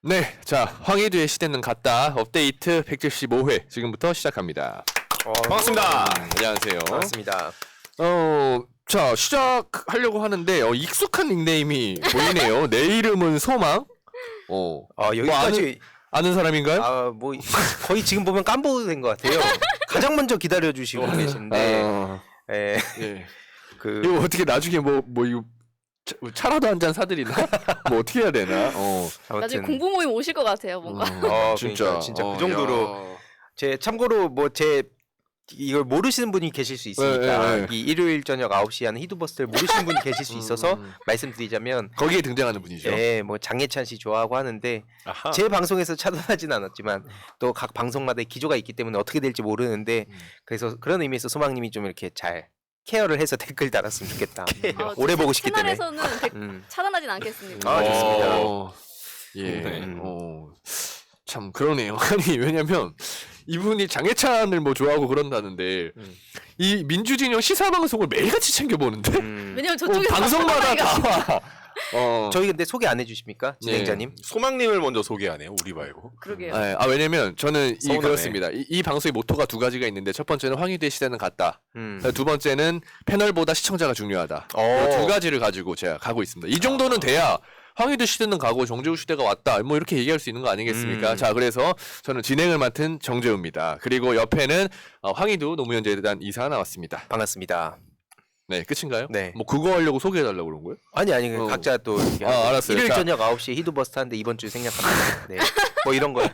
네, 자 황희두의 시대는 갔다 업데이트 175회 지금부터 시작합니다. 반갑습니다. 안녕하세요. 반갑습니다. 자 시작하려고 하는데 익숙한 닉네임이 보이네요. 내 이름은 소망. 여기까지 아는 사람인가요? 뭐 거의 지금 보면 깜보 된 것 같아요. 가장 먼저 기다려 주시고 계신데, 예. 그 이거 어떻게 나중에 뭐 이거 차라도 한 잔 사드리나? 뭐 어떻게 해야 되나? 나중에 공부 모임 오실 것 같아요, 뭔가. 진짜 그 정도로 제 참고로 제 이걸 모르시는 분이 계실 수 있으니까 이 일요일 저녁 9시에 하는 히두버스를 모르시는 분이 계실 수 있어서 말씀드리자면 거기에 등장하는 분이죠. 네, 뭐 장예찬 씨 좋아하고 하는데 제 방송에서 차단하진 않았지만 또 각 방송마다의 기조가 있기 때문에 어떻게 될지 모르는데 그래서 그런 의미에서 소망님이 좀 이렇게 잘 케어를 해서 댓글 달았으면 좋겠다. 오래 보고 싶기 때문에. 채널에서는 차단하진 않겠습니다. 좋습니다. 예. 참 그러네요. 아니 왜냐면 이분이 장해찬을 뭐 좋아하고 그런다는데 이 민주진영 시사 방송을 매일같이 챙겨 보는데 왜냐면 저쪽에서 방송마다 다 저희 근데 소개 안 해주십니까, 진행자님? 소망님을 먼저 소개하네요. 우리 말고. 그러게요. 왜냐면 저는 서운하네. 그렇습니다. 이 방송의 모토가 두 가지가 있는데 첫 번째는 황희두의 시대는 갔다. 두 번째는 패널보다 시청자가 중요하다. 두 가지를 가지고 제가 가고 있습니다. 이 정도는 돼야 황희두 시대는 가고 정재우 시대가 왔다. 뭐 이렇게 얘기할 수 있는 거 아니겠습니까? 자, 그래서 저는 진행을 맡은 정재우입니다. 그리고 옆에는 황희두 노무현 재단 이사 나왔습니다. 반갑습니다. 네, 끝인가요? 네. 뭐 그거 하려고 소개해달라고 그런 거예요? 아니 각자 또 이렇게 알았어요. 일요일 자. 저녁 9시에 히두버스트 하는데 이번 주에 생략합니다. 네. 뭐 이런 거.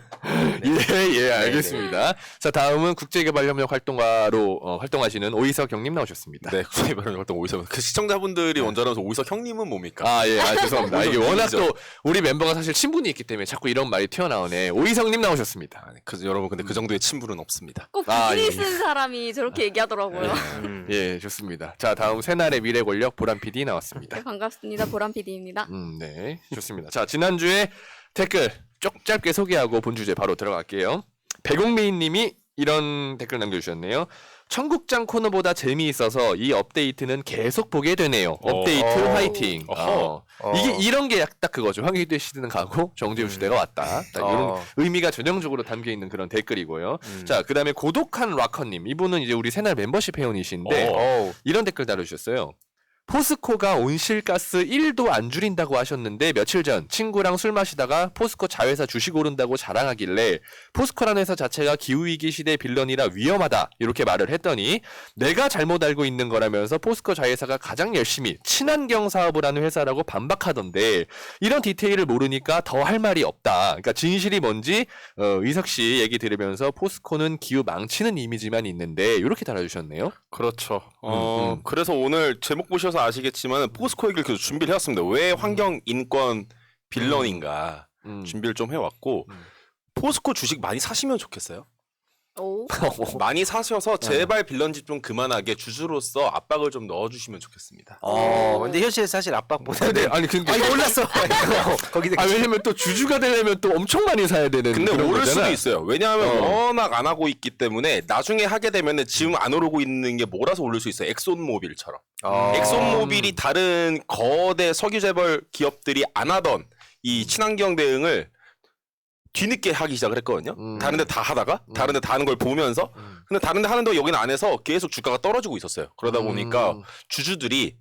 예, 알겠습니다. 자, 다음은 국제개발협력 활동가로 활동하시는 오이석 형님 나오셨습니다. 네, 국제발언 활동 오이석. 그 시청자분들이 원자로서 오이석 형님은 뭡니까? 죄송합니다. 이게 워낙 오이석 또 우리 멤버가 사실 친분이 있기 때문에 자꾸 이런 말이 튀어나오네. 오이석님 나오셨습니다. 여러분 근데 그 정도의 친분은 없습니다. 꼭 비키니 쓴 사람이 저렇게 얘기하더라고요. 예, 좋습니다. 자, 다음 새날의 미래 권력 보람 PD 나왔습니다. 네, 반갑습니다. 보람 PD입니다. 네, 좋습니다. 자, 지난주에 댓글 짧게 소개하고 본 주제 바로 들어갈게요. 백옥미인님이 이런 댓글 남겨주셨네요. 청국장 코너보다 재미있어서 이 업데이트는 계속 보게 되네요. 업데이트 화이팅. 이게 이런 게 딱 그거죠. 황희두 시대는 가고 정재우 시대가 왔다. 이런 의미가 전형적으로 담겨 있는 그런 댓글이고요. 자, 그다음에 고독한 락커님. 이분은 이제 우리 새날 멤버십 회원이신데 이런 댓글 달아주셨어요. 포스코가 온실가스 1도 안 줄인다고 하셨는데 며칠 전 친구랑 술 마시다가 포스코 자회사 주식 오른다고 자랑하길래 포스코라는 회사 자체가 기후위기 시대 빌런이라 위험하다 이렇게 말을 했더니 내가 잘못 알고 있는 거라면서 포스코 자회사가 가장 열심히 친환경 사업을 하는 회사라고 반박하던데 이런 디테일을 모르니까 더 할 말이 없다. 그러니까 진실이 뭔지 의석 씨 얘기 들으면서 포스코는 기후 망치는 이미지만 있는데 이렇게 달아주셨네요. 그렇죠. 그래서 오늘 제목 보셔서 아시겠지만 포스코 얘기를 계속 준비를 해왔습니다. 왜 환경 인권 빌런인가 준비를 좀 해왔고 포스코 주식 많이 사시면 좋겠어요. 오. 많이 사셔서 제발 빌런짓 좀 그만하게 주주로서 압박을 좀 넣어주시면 좋겠습니다. 근데 현실에 사실 압박보다는 아니 근데 이거 올랐어. 거기 왜냐면 또 주주가 되려면 또 엄청 많이 사야 되는. 근데 그런 오를 거잖아. 수도 있어요. 왜냐하면 워낙 안 하고 있기 때문에 나중에 하게 되면은 지금 안 오르고 있는 게 몰아서 오를 수 있어요. 엑손모빌처럼. 엑손모빌이 다른 거대 석유 재벌 기업들이 안 하던 이 친환경 대응을 뒤늦게 하기 시작을 했거든요. 다른 데 다 하다가 다른 데 다 하는 걸 보면서 근데 다른 데 하는데 여기는 안 해서 계속 주가가 떨어지고 있었어요. 그러다 보니까 주주들이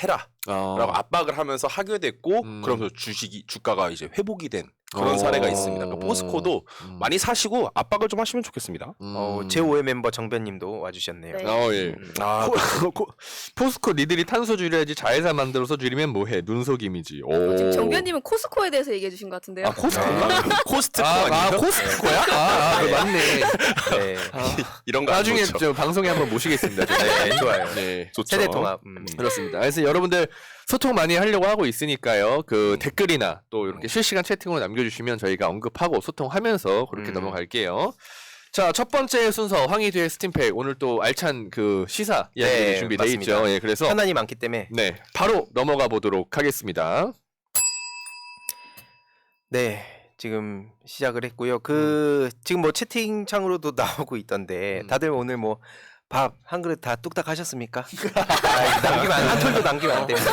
해라 라고 압박을 하면서 하게 됐고 그러면서 주가가 이제 회복이 된 그런 사례가 있습니다. 그러니까 포스코도 많이 사시고 압박을 좀 하시면 좋겠습니다. 제5회 멤버 정변님도 와주셨네요. 네. 예. 포스코 니들이 탄소 줄여야지 자회사 만들어서 줄이면 뭐해 눈속임이지. 지금 정변님은 코스코에 대해서 얘기해 주신 것 같은데요. 코스코인가? 코스트코 아니에요? 코스트코야? 맞네. 네. 이런 거 나중에 안 좋죠. 저 방송에 한번 모시겠습니다. 네, 좋아요. 네. 좋죠. 세대 통합. 그렇습니다. 그래서 여러분들 소통 많이 하려고 하고 있으니까요. 그 댓글이나 또 이렇게 실시간 채팅으로 남겨주시면 저희가 언급하고 소통하면서 그렇게 넘어갈게요. 자, 첫 번째 순서 황희두의 스팀팩 오늘 또 알찬 그 시사 이야기 준비돼 맞습니다. 있죠. 예, 그래서 현안이 많기 때문에 네 바로 넘어가 보도록 하겠습니다. 네. 지금 시작을 했고요. 지금 뭐 채팅창으로도 나오고 있던데 다들 오늘 뭐 밥 한 그릇 다 뚝딱 하셨습니까? 남기면 한 톨도 남기면 안 됩니다.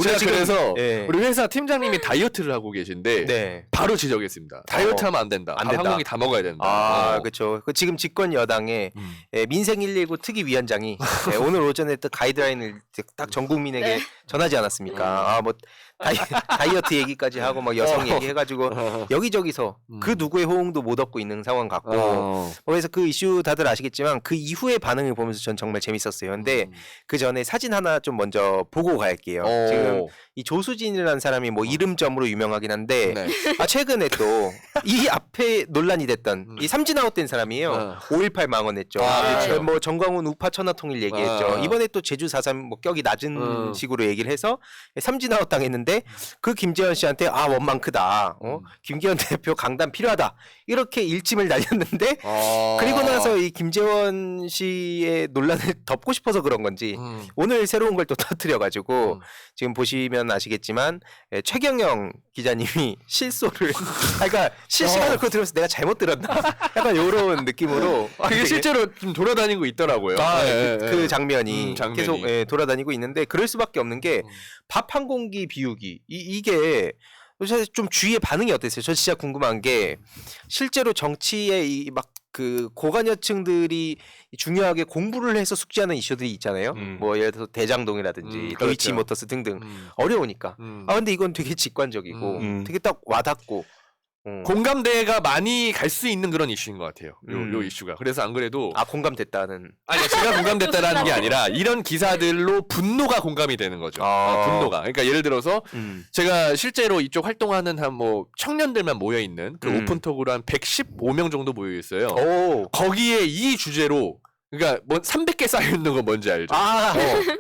제가 그래서 예. 우리 회사 팀장님이 다이어트를 하고 계신데 네. 바로 지적했습니다. 다이어트 하면 안 된다. 안 밥 된다. 한 공기 다 먹어야 된다. 아, 그렇죠. 지금 집권 여당의 민생 119 특위 위원장이 오늘 오전에 또 가이드라인을 딱 전 국민에게 네. 전하지 않았습니까? 아, 뭐 다이어트 얘기까지 하고 막 여성 얘기 해가지고 여기저기서 그 누구의 호응도 못 얻고 있는 상황 같고. 그래서 그 이슈 다들 아시겠지만 그 이후의 반응을 보면서 전 정말 재밌었어요. 근데 그 전에 사진 하나 좀 먼저 보고 갈게요. 지금 이 조수진이라는 사람이 뭐 이름점으로 유명하긴 한데 네. 최근에 또 이 앞에 논란이 됐던 이 삼진아웃 된 사람이에요. 5.18 망언했죠. 그렇죠. 뭐 정광훈 우파 천하통일 얘기했죠. 이번에 또 제주 4.3 뭐 격이 낮은 식으로 얘기를 해서 삼진아웃 당했는데 그 김재현 씨한테 원망 크다. 김기현 대표 강단 필요하다. 이렇게 일침을 날렸는데 그리고 나서 이 김재원 씨의 논란을 덮고 싶어서 그런 건지 오늘 새로운 걸 또 터뜨려가지고 지금 보시면 아시겠지만 최경영 기자님이 실소를 그러니까 실시간으로 그거 들으면서 내가 잘못 들었나 약간 이런 느낌으로 그게 되게 실제로 좀 돌아다니고 있더라고요. 그 장면이 장면이. 계속 돌아다니고 있는데 그럴 수밖에 없는 게 밥 한 공기 비우기 이게 사실 좀 주위의 반응이 어땠어요? 저 진짜 궁금한 게 실제로 정치의 막 그 고관여층들이 중요하게 공부를 해서 숙지하는 이슈들이 있잖아요. 뭐 예를 들어서 대장동이라든지 그렇죠. 도이치모터스 등등 어려우니까. 근데 이건 되게 직관적이고 되게 딱 와닿고. 공감대가 많이 갈 수 있는 그런 이슈인 것 같아요. 요 이슈가. 그래서 안 그래도 공감됐다는. 아니 제가 공감됐다라는 게 아니라 이런 기사들로 분노가 공감이 되는 거죠. 분노가. 그러니까 예를 들어서 제가 실제로 이쪽 활동하는 한 뭐 청년들만 모여 있는 그 오픈톡으로 한 115명 정도 모여 있어요. 거기에 이 주제로 그러니까 뭐 300개 쌓여 있는 거 뭔지 알죠?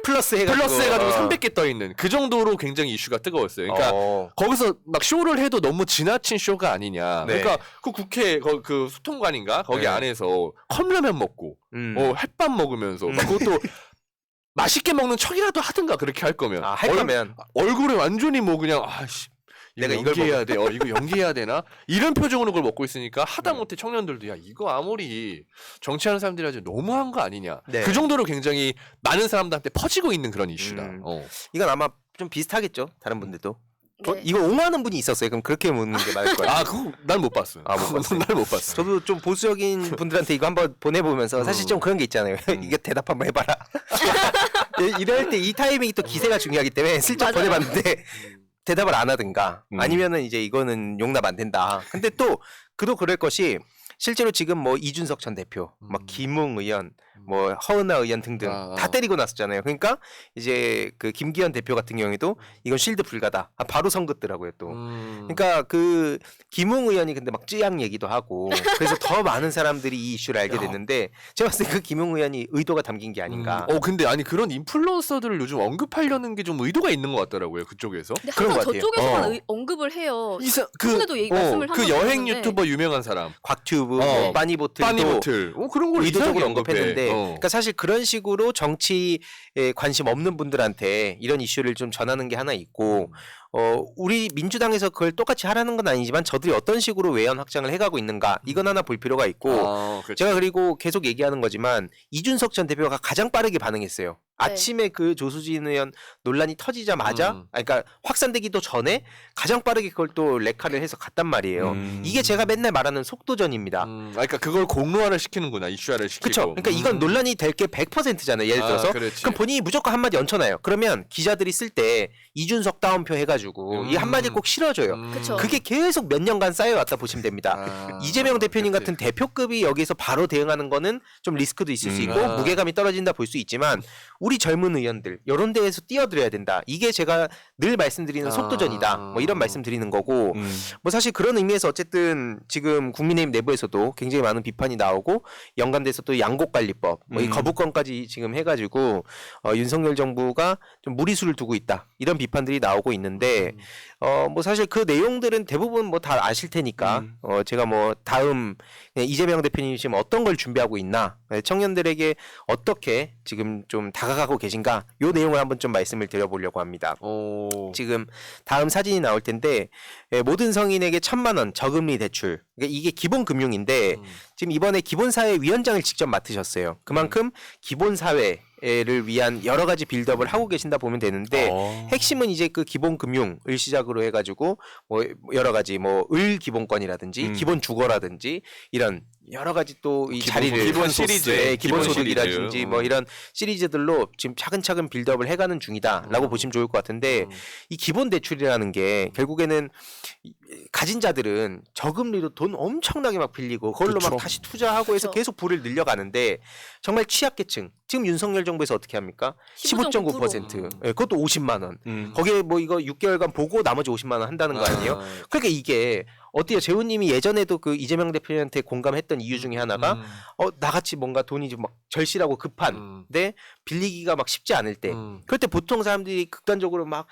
플러스 해가지고 300개 떠 있는 그 정도로 굉장히 이슈가 뜨거웠어요. 그러니까 거기서 막 쇼를 해도 너무 지나친 쇼가 아니냐. 네. 그러니까 그 국회 그 소통관인가 거기 네. 안에서 컵라면 먹고 햇밥 먹으면서 그것도 맛있게 먹는 척이라도 하든가 그렇게 할 거면 할 거면 얼굴에 완전히 뭐 그냥 아씨 내가 이걸 연기해야 돼. 이거 연기해야 되나? 이런 표정으로 그걸 먹고 있으니까 하다못해 청년들도 야 이거 아무리 정치하는 사람들이 하지 너무한 거 아니냐. 네. 그 정도로 굉장히 많은 사람들한테 퍼지고 있는 그런 이슈다. 이건 아마 좀 비슷하겠죠. 다른 분들도. 네. 이거 옹호하는 분이 있었어요. 그럼 그렇게 묻는 게 맞을 거예요. 그거 난 못 봤어. 못 봤어요. 난 못 봤어. 저도 좀 보수적인 분들한테 이거 한번 보내보면서 사실 좀 그런 게 있잖아요. 이게 대답 한번 해봐라. 이럴 때 이 타이밍이 또 기세가 중요하기 때문에 슬쩍 맞아요. 보내봤는데 대답을 안 하든가 아니면은 이제 이거는 용납 안 된다. 근데 또 그도 그럴 것이 실제로 지금 뭐 이준석 전 대표, 막 김웅 의원, 뭐 허은하 의원 등등 다 때리고 났었잖아요. 그러니까 이제 그 김기현 대표 같은 경우에도 이건 실드 불가다. 바로 선긋더라고요 또. 그러니까 그 김웅 의원이 근데 막 찌양 얘기도 하고 그래서 더 많은 사람들이 이 이슈를 알게 됐는데 제가 봤을 때 그 김웅 의원이 의도가 담긴 게 아닌가. 근데 아니 그런 인플루언서들을 요즘 언급하려는 게 좀 의도가 있는 것 같더라고요. 그쪽에서. 근데 그런 항상 것 같아요. 저쪽에서만 언급을 해요. 그 저번에도 말씀을 그 한번 여행 드렸는데. 유튜버 유명한 사람. 곽튜브, 어. 빠니보틀도 빠니보틀. 그런 걸 의도적으로 이상하게 언급했는데 언급해. 그러니까 사실 그런 식으로 정치에 관심 없는 분들한테 이런 이슈를 좀 전하는 게 하나 있고 우리 민주당에서 그걸 똑같이 하라는 건 아니지만 저들이 어떤 식으로 외연 확장을 해가고 있는가 이건 하나 볼 필요가 있고 그렇죠. 제가 그리고 계속 얘기하는 거지만 이준석 전 대표가 가장 빠르게 반응했어요. 아침에 그 조수진 의원 논란이 터지자마자 그러니까 확산되기도 전에 가장 빠르게 그걸 또 레카를 해서 갔단 말이에요. 이게 제가 맨날 말하는 속도전입니다. 그러니까 그걸 공론화를 시키는구나. 이슈화를 시키고. 그렇죠. 그러니까 이건 논란이 될 게 100%잖아요. 예를 들어서 그렇지. 그럼 본인이 무조건 한마디 얹혀놔요. 그러면 기자들이 쓸 때 이준석 다운표 해가지고 이 한마디 꼭 실어줘요. 그쵸. 그게 계속 몇 년간 쌓여왔다 보시면 됩니다. 이재명 대표님 그렇지. 같은 대표급이 여기서 바로 대응하는 거는 좀 리스크도 있을 수 있고 무게감이 떨어진다 볼 수 있지만 우리 젊은 의원들 이런 데에서 뛰어들어야 된다. 이게 제가 늘 말씀드리는 속도전이다. 뭐 이런 말씀드리는 거고 뭐 사실 그런 의미에서 어쨌든 지금 국민의힘 내부에서도 굉장히 많은 비판이 나오고 연관돼서 또 양곡관리법 뭐 이 거부권까지 지금 해가지고 윤석열 정부가 좀 무리수를 두고 있다. 이런 비판들이 나오고 있는데 있는데 뭐 사실 그 내용들은 대부분 뭐 다 아실 테니까 제가 뭐 다음 이재명 대표님 지금 어떤 걸 준비하고 있나 청년들에게 어떻게 지금 좀 다가가고 계신가 요 내용을 한번 좀 말씀을 드려보려고 합니다. 지금 다음 사진이 나올 텐데 모든 성인에게 1,000만 원 저금리 대출 그러니까 이게 기본 금융인데 지금 이번에 기본사회위원장을 직접 맡으셨어요. 그만큼 기본사회를 위한 여러 가지 빌드업을 하고 계신다 보면 되는데 핵심은 이제 그 기본 금융을 시작으로 해가지고 뭐 여러 가지 뭐 을 기본권이라든지 기본 주거라든지 이런 여러 가지 또 이 자리를 기본 시리즈, 기본 기본 소득이라든지 시리즈. 뭐 이런 시리즈들로 지금 차근차근 빌드업을 해가는 중이다라고 보시면 좋을 것 같은데 이 기본 대출이라는 게 결국에는 가진 자들은 저금리로 돈 엄청나게 막 빌리고 그걸로 막 다시 투자하고 해서 그쵸. 계속 부를 늘려가는데 정말 취약계층 지금 윤석열 정부에서 어떻게 합니까? 15.9% 예, 그것도 50만 원. 거기에 뭐 이거 6개월간 보고 나머지 50만 원 한다는 거 아니에요? 그러니까 이게 어때요? 재훈님이 예전에도 그 이재명 대표한테 공감했던 이유 중에 하나가 나같이 뭔가 돈이 좀 막 절실하고 급한데 빌리기가 막 쉽지 않을 때 그럴 때 보통 사람들이 극단적으로 막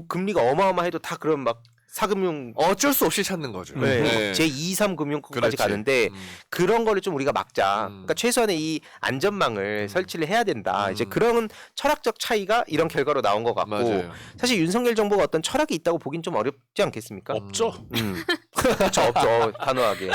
금리가 어마어마해도 다 그런 막 사금융 어쩔 수 없이 찾는 거죠. 네. 제2, 3금융권까지 그렇지. 가는데 그런 거를 좀 우리가 막자. 그러니까 최소한의 이 안전망을 설치를 해야 된다. 이제 그런 철학적 차이가 이런 결과로 나온 것 같고 맞아요. 사실 윤석열 정부가 어떤 철학이 있다고 보긴 좀 어렵지 않겠습니까? 없죠. 없죠. 단호하게.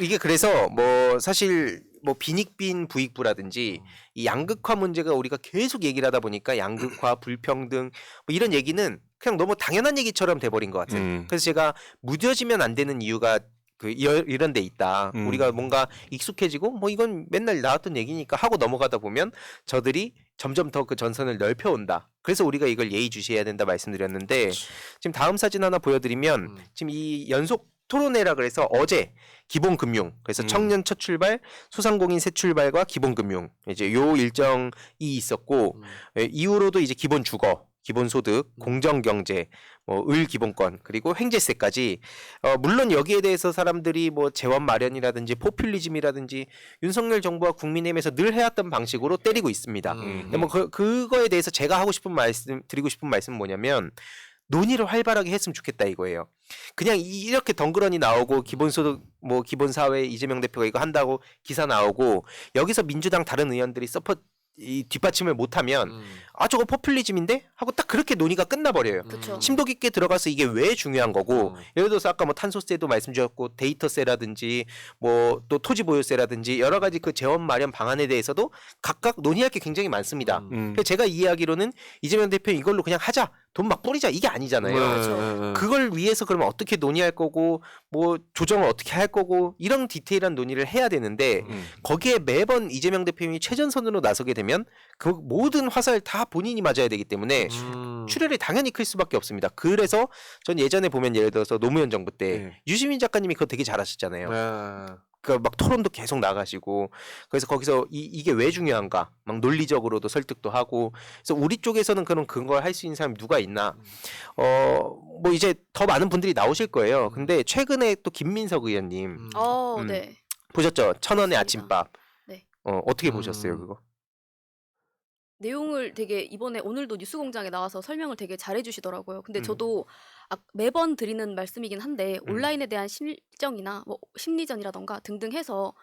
이게 그래서 뭐 사실 뭐 빈익빈 부익부라든지 이 양극화 문제가 우리가 계속 얘기를 하다 보니까 양극화 불평등 뭐 이런 얘기는 그냥 너무 당연한 얘기처럼 돼버린 것 같아요. 그래서 제가 무뎌지면 안 되는 이유가 이런 데 있다. 우리가 뭔가 익숙해지고 뭐 이건 맨날 나왔던 얘기니까 하고 넘어가다 보면 저들이 점점 더 그 전선을 넓혀온다. 그래서 우리가 이걸 예의주시해야 된다 말씀드렸는데 지금 다음 사진 하나 보여드리면 지금 이 연속 토론회라 그래서 어제 기본금융 그래서 청년 첫 출발, 소상공인 새 출발과 기본금융 이제 요 일정이 있었고 이후로도 이제 기본 주거, 기본 소득, 공정 경제, 뭐 을 기본권 그리고 횡재세까지 물론 여기에 대해서 사람들이 뭐 재원 마련이라든지 포퓰리즘이라든지 윤석열 정부와 국민의힘에서 늘 해왔던 방식으로 때리고 있습니다. 근데 뭐 그거에 대해서 제가 하고 싶은 말씀 드리고 싶은 말씀은 뭐냐면 논의를 활발하게 했으면 좋겠다 이거예요. 그냥 이렇게 덩그러니 나오고 기본소득 뭐 기본사회 이재명 대표가 이거 한다고 기사 나오고 여기서 민주당 다른 의원들이 이 뒷받침을 못하면 저거 포퓰리즘인데 하고 딱 그렇게 논의가 끝나버려요. 그쵸. 심도 깊게 들어가서 이게 왜 중요한 거고 예를 들어서 아까 뭐 탄소세도 말씀 주셨고 데이터세라든지 뭐 또 토지보유세라든지 여러 가지 그 재원 마련 방안에 대해서도 각각 논의할 게 굉장히 많습니다. 그래서 제가 이해하기로는 이재명 대표 이걸로 그냥 하자 돈 막 뿌리자 이게 아니잖아요. 그걸 위해서 그러면 어떻게 논의할 거고 뭐 조정을 어떻게 할 거고 이런 디테일한 논의를 해야 되는데 거기에 매번 이재명 대표님이 최전선으로 나서게 되면 그 모든 화살 다 본인이 맞아야 되기 때문에 출혈이 당연히 클 수밖에 없습니다. 그래서 전 예전에 보면 예를 들어서 노무현 정부 때 유시민 작가님이 그거 되게 잘하셨잖아요. 그 막 토론도 계속 나가시고 그래서 거기서 이게 왜 중요한가 막 논리적으로도 설득도 하고 그래서 우리 쪽에서는 그런 근거를 할 수 있는 사람이 누가 있나 뭐 이제 더 많은 분들이 나오실 거예요. 근데 최근에 또 김민석 의원님 네. 보셨죠? 1,000원의 맞습니다. 아침밥. 네. 어떻게 보셨어요 그거? 내용을 되게 이번에 오늘도 뉴스공장에 나와서 설명을 되게 잘해주시더라고요. 근데 저도 매번 드리는 말씀이긴 한데 온라인에 대한 실정이나 뭐 심리전이라던가 등등 해서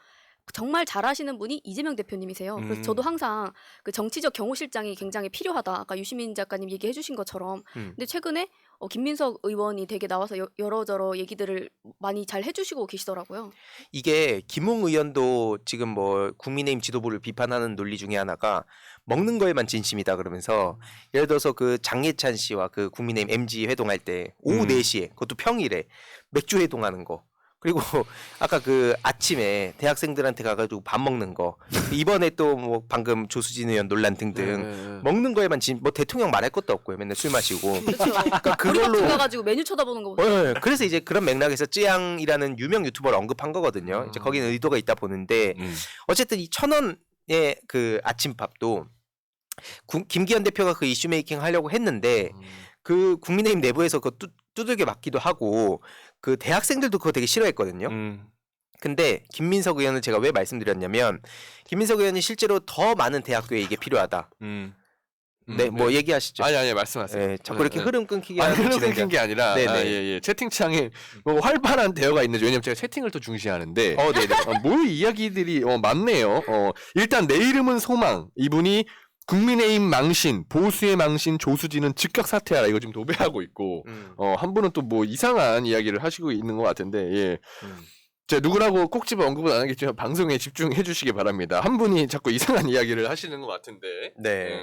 정말 잘하시는 분이 이재명 대표님이세요. 그래서 저도 항상 그 정치적 경호실장이 굉장히 필요하다. 아까 유시민 작가님 얘기해주신 것처럼. 근데 최근에 김민석 의원이 되게 나와서 여러저러 얘기들을 많이 잘 해주시고 계시더라고요. 이게 김웅 의원도 지금 뭐 국민의힘 지도부를 비판하는 논리 중에 하나가 먹는 거에만 진심이다 그러면서 예를 들어서 그 장예찬 씨와 그 국민의힘 MG 회동할 때 오후 4시에 그것도 평일에 맥주 회동하는 거 그리고 아까 그 아침에 대학생들한테 가가지고 밥 먹는 거 이번에 또 뭐 방금 조수진 의원 논란 등등 먹는 거에만 뭐 대통령 말할 것도 없고요 맨날 술 마시고 그렇죠. 그러니까 우리 그걸로 같은 가가지고 메뉴 쳐다보는 거 보세요. 그래서 이제 그런 맥락에서 쯔양이라는 유명 유튜버를 언급한 거거든요. 이제 거기는 의도가 있다 보는데 어쨌든 이 1,000원의 그 아침밥도 김기현 대표가 그 이슈 메이킹 하려고 했는데 그 국민의힘 내부에서 그 두들겨 맞기도 하고 그 대학생들도 그거 되게 싫어했거든요. 근데 김민석 의원을 제가 왜 말씀드렸냐면 김민석 의원이 실제로 더 많은 대학교에 이게 필요하다. 네, 뭐 얘기하시죠. 아니 말씀하세요. 네, 자꾸 이렇게 네. 흐름 끊기게 아니 하는 흐름 진행자. 끊긴 게 아니라 네네. 예. 채팅창에 뭐 활발한 대화가 있는지 왜냐면 제가 채팅을 또 중시하는데 네네. 뭐 이야기들이 많네요. 일단 내 이름은 소망 이분이 국민의힘 망신 보수의 망신 조수진은 즉각 사퇴하라 이거 지금 도배하고 있고 한 분은 또 뭐 이상한 이야기를 하시고 있는 것 같은데 예. 제가 누구라고 꼭 집어 언급은 안 하겠지만 방송에 집중해 주시기 바랍니다. 한 분이 자꾸 이상한 이야기를 하시는 것 같은데. 네.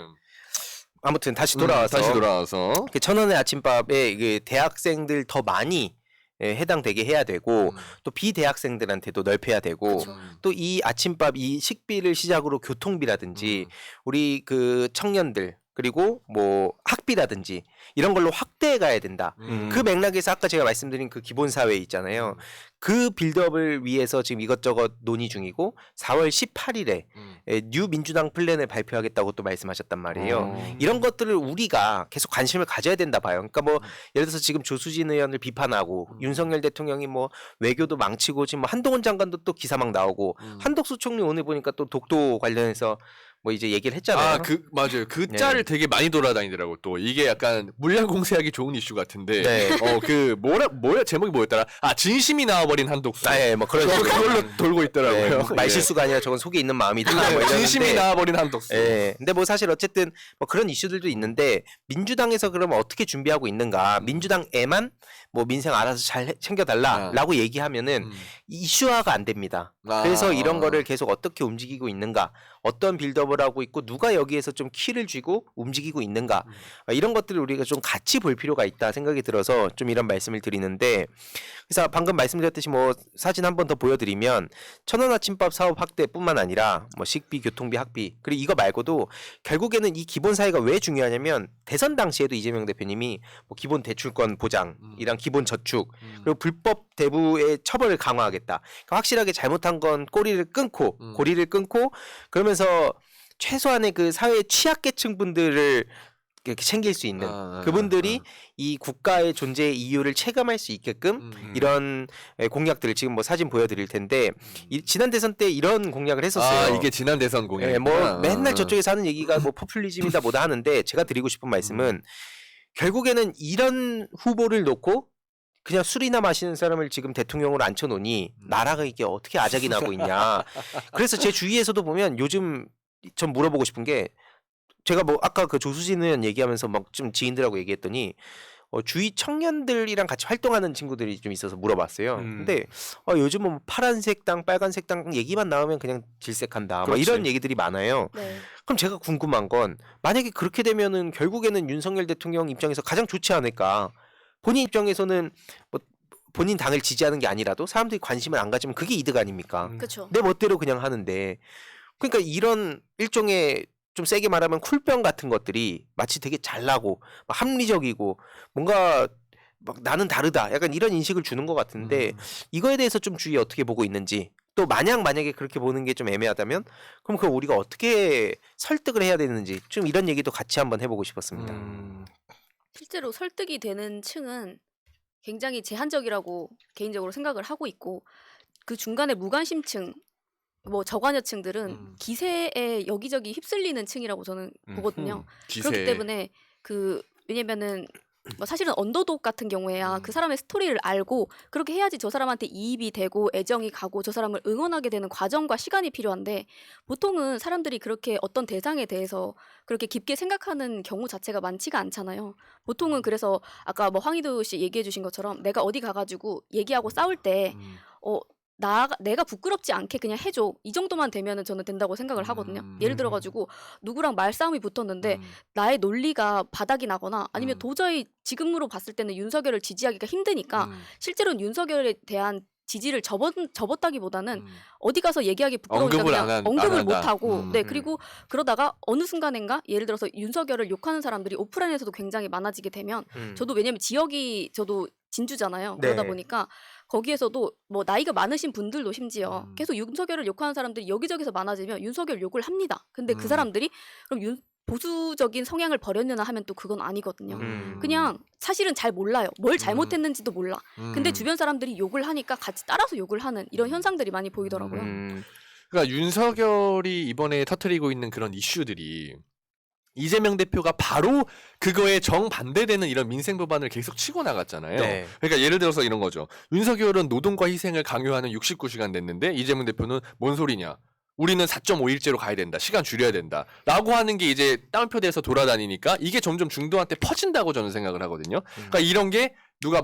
아무튼 다시 돌아와서 그 1,000원의 아침밥에 그 대학생들 더 많이 해당되게 해야 되고 또 비대학생들한테도 넓혀야 되고 또 이 아침밥 이 식비를 시작으로 교통비라든지 우리 그 청년들 그리고 뭐 학비라든지 이런 걸로 확대해 가야 된다. 그 맥락에서 아까 제가 말씀드린 그 기본 사회 있잖아요. 그 빌드업을 위해서 지금 이것저것 논의 중이고 4월 18일에 뉴 민주당 플랜을 발표하겠다고 또 말씀하셨단 말이에요. 이런 것들을 우리가 계속 관심을 가져야 된다 봐요. 그러니까 뭐 예를 들어서 지금 조수진 의원을 비판하고 윤석열 대통령이 뭐 외교도 망치고 지금 뭐 한동훈 장관도 또 기사 막 나오고 한덕수 총리 오늘 보니까 또 독도 관련해서 뭐 이제 얘기를 했잖아요. 맞아요. 그 짤을 되게 많이 돌아다니더라고. 또 이게 약간 물량 공세하기 좋은 이슈 같은데. 네. 그 뭐야 제목이 뭐였더라? 진심이 나와버린 한독수. 뭐 그런 식으로 그걸로 돌고 있더라고요. 네, 말실수가 아니라 저건 속에 있는 마음이다. 뭐 이러는데. 진심이 나와버린 한독수. 근데 뭐 사실 어쨌든 뭐 그런 이슈들도 있는데 민주당에서 그러면 어떻게 준비하고 있는가? 민주당에만 뭐 민생 알아서 잘 챙겨달라라고 얘기하면은 이슈화가 안 됩니다. 그래서 이런 거를 계속 어떻게 움직이고 있는가? 어떤 빌드업을 하고 있고 누가 여기에서 좀 키를 쥐고 움직이고 있는가? 이런 것들을 우리가 좀 같이 볼 필요가 있다 생각이 들어서 좀 이런 말씀을 드리는데 그래서 방금 말씀드렸듯이 뭐 사진 한 번 더 보여드리면 1,000원 아침밥 사업 확대뿐만 아니라 뭐 식비, 교통비, 학비 그리고 이거 말고도 결국에는 이 기본 사회가 왜 중요하냐면 대선 당시에도 이재명 대표님이 뭐 기본 대출권 보장이랑 기본 저축 그리고 불법 대부의 처벌을 강화하겠다. 그러니까 확실하게 잘못한 건 고리를 끊고 그러면서 최소한의 그 사회 취약계층 분들을 이렇게 챙길 수 있는 그분들이 이 국가의 존재의 이유를 체감할 수 있게끔 이런 공약들을 지금 뭐 사진 보여드릴 텐데 지난 대선 때 이런 공약을 했었어요. 이게 지난 대선 공약. 뭐 맨날 저쪽에서 하는 얘기가 뭐 포퓰리즘이다 뭐다 하는데 제가 드리고 싶은 말씀은 결국에는 이런 후보를 놓고 그냥 술이나 마시는 사람을 지금 대통령으로 앉혀놓으니 나라가 이게 어떻게 아작이 나고 있냐. 그래서 제 주위에서도 보면 요즘 전 물어보고 싶은 게 제가 뭐 아까 그 조수진 의원 얘기하면서 막 좀 지인들하고 얘기했더니 주위 청년들이랑 같이 활동하는 친구들이 좀 있어서 물어봤어요. 근데 요즘은 뭐 파란색 땅, 빨간색 땅 얘기만 나오면 그냥 질색한다. 막 이런 얘기들이 많아요. 네. 그럼 제가 궁금한 건 만약에 그렇게 되면은 결국에는 윤석열 대통령 입장에서 가장 좋지 않을까? 본인 입장에서는 뭐 본인 당을 지지하는 게 아니라도 사람들이 관심을 안 가지면 그게 이득 아닙니까? 그렇죠. 내 멋대로 그냥 하는데 그러니까 이런 일종의 좀 세게 말하면 쿨병 같은 것들이 마치 되게 잘나고 막 합리적이고 뭔가 막 나는 다르다 약간 이런 인식을 주는 것 같은데 이거에 대해서 좀 주의 어떻게 보고 있는지 또 만약에 그렇게 보는 게 좀 애매하다면 그럼 그걸 우리가 어떻게 설득을 해야 되는지 좀 이런 얘기도 같이 한번 해보고 싶었습니다. 실제로 설득이 되는 층은 굉장히 제한적이라고 개인적으로 생각을 하고 있고 그 중간에 무관심층 뭐 저관여층들은 기세에 여기저기 휩쓸리는 층이라고 저는 보거든요. 기세. 그렇기 때문에 왜냐면은 뭐 사실은 언더독 같은 경우에야 그 사람의 스토리를 알고 그렇게 해야지 저 사람한테 이입이 되고 애정이 가고 저 사람을 응원하게 되는 과정과 시간이 필요한데 보통은 사람들이 그렇게 어떤 대상에 대해서 그렇게 깊게 생각하는 경우 자체가 많지가 않잖아요. 보통은 그래서 아까 뭐 황희도 씨 얘기해 주신 것처럼 내가 어디 가가지고 얘기하고 싸울 때 내가 부끄럽지 않게 그냥 해줘. 이 정도만 되면은 저는 된다고 생각을 하거든요. 예를 들어가지고 누구랑 말싸움이 붙었는데 나의 논리가 바닥이 나거나 아니면 도저히 지금으로 봤을 때는 윤석열을 지지하기가 힘드니까 실제로는 윤석열에 대한 지지를 접었다기보다는 어디 가서 얘기하기 부끄러우니까 그냥 언급을 못하고 그리고 그러다가 어느 순간인가 예를 들어서 윤석열을 욕하는 사람들이 오프라인에서도 굉장히 많아지게 되면 저도 왜냐면 지역이 저도 진주잖아요. 그러다 보니까 거기에서도 뭐 나이가 많으신 분들도 심지어 계속 윤석열을 욕하는 사람들이 여기저기서 많아지면 윤석열 욕을 합니다. 근데 그 사람들이 그럼 보수적인 성향을 버렸느냐 하면 또 그건 아니거든요. 그냥 사실은 잘 몰라요. 뭘 잘못했는지도 몰라. 근데 주변 사람들이 욕을 하니까 같이 따라서 욕을 하는 이런 현상들이 많이 보이더라고요. 그러니까 윤석열이 이번에 터뜨리고 있는 그런 이슈들이 이재명 대표가 바로 그거에 정반대되는 이런 민생 법안을 계속 치고 나갔잖아요. 네. 그러니까 예를 들어서 이런 거죠. 윤석열은 노동과 희생을 강요하는 69시간 냈는데 이재명 대표는 뭔 소리냐. 우리는 4.5일제로 가야 된다. 시간 줄여야 된다. 라고 하는 게 이제 다운표대에서 돌아다니니까 이게 점점 중도한테 퍼진다고 저는 생각을 하거든요. 그러니까 이런 게 누가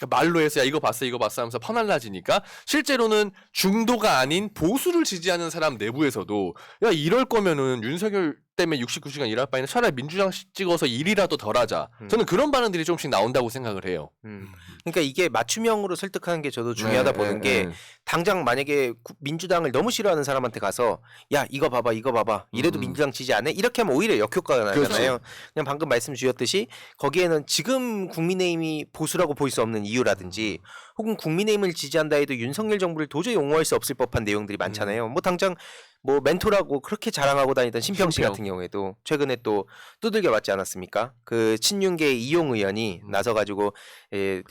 말로 해서 야 이거 봤어 하면서 퍼날라지니까 실제로는 중도가 아닌 보수를 지지하는 사람 내부에서도 야 이럴 거면은 윤석열 때문에 69시간 일할 바에는 차라리 민주당 찍어서 일이라도 덜 하자. 저는 그런 반응들이 조금씩 나온다고 생각을 해요. 그러니까 이게 맞춤형으로 설득하는 게 저도 중요하다 보는 게 당장 만약에 민주당을 너무 싫어하는 사람한테 가서 야 이거 봐봐 이래도 민주당 지지 안 해? 이렇게 하면 오히려 역효과가 나잖아요. 그냥 방금 말씀 주셨듯이 거기에는 지금 국민의힘이 보수라고 볼 수 없는 이유라든지 혹은 국민의힘을 지지한다 해도 윤석열 정부를 도저히 옹호할 수 없을 법한 내용들이 많잖아요. 뭐 당장 뭐 멘토라고 그렇게 자랑하고 다니던 심평 씨 같은 경우에도 최근에 또 두들겨 맞지 않았습니까? 그 친윤계 이용 의원이 나서가지고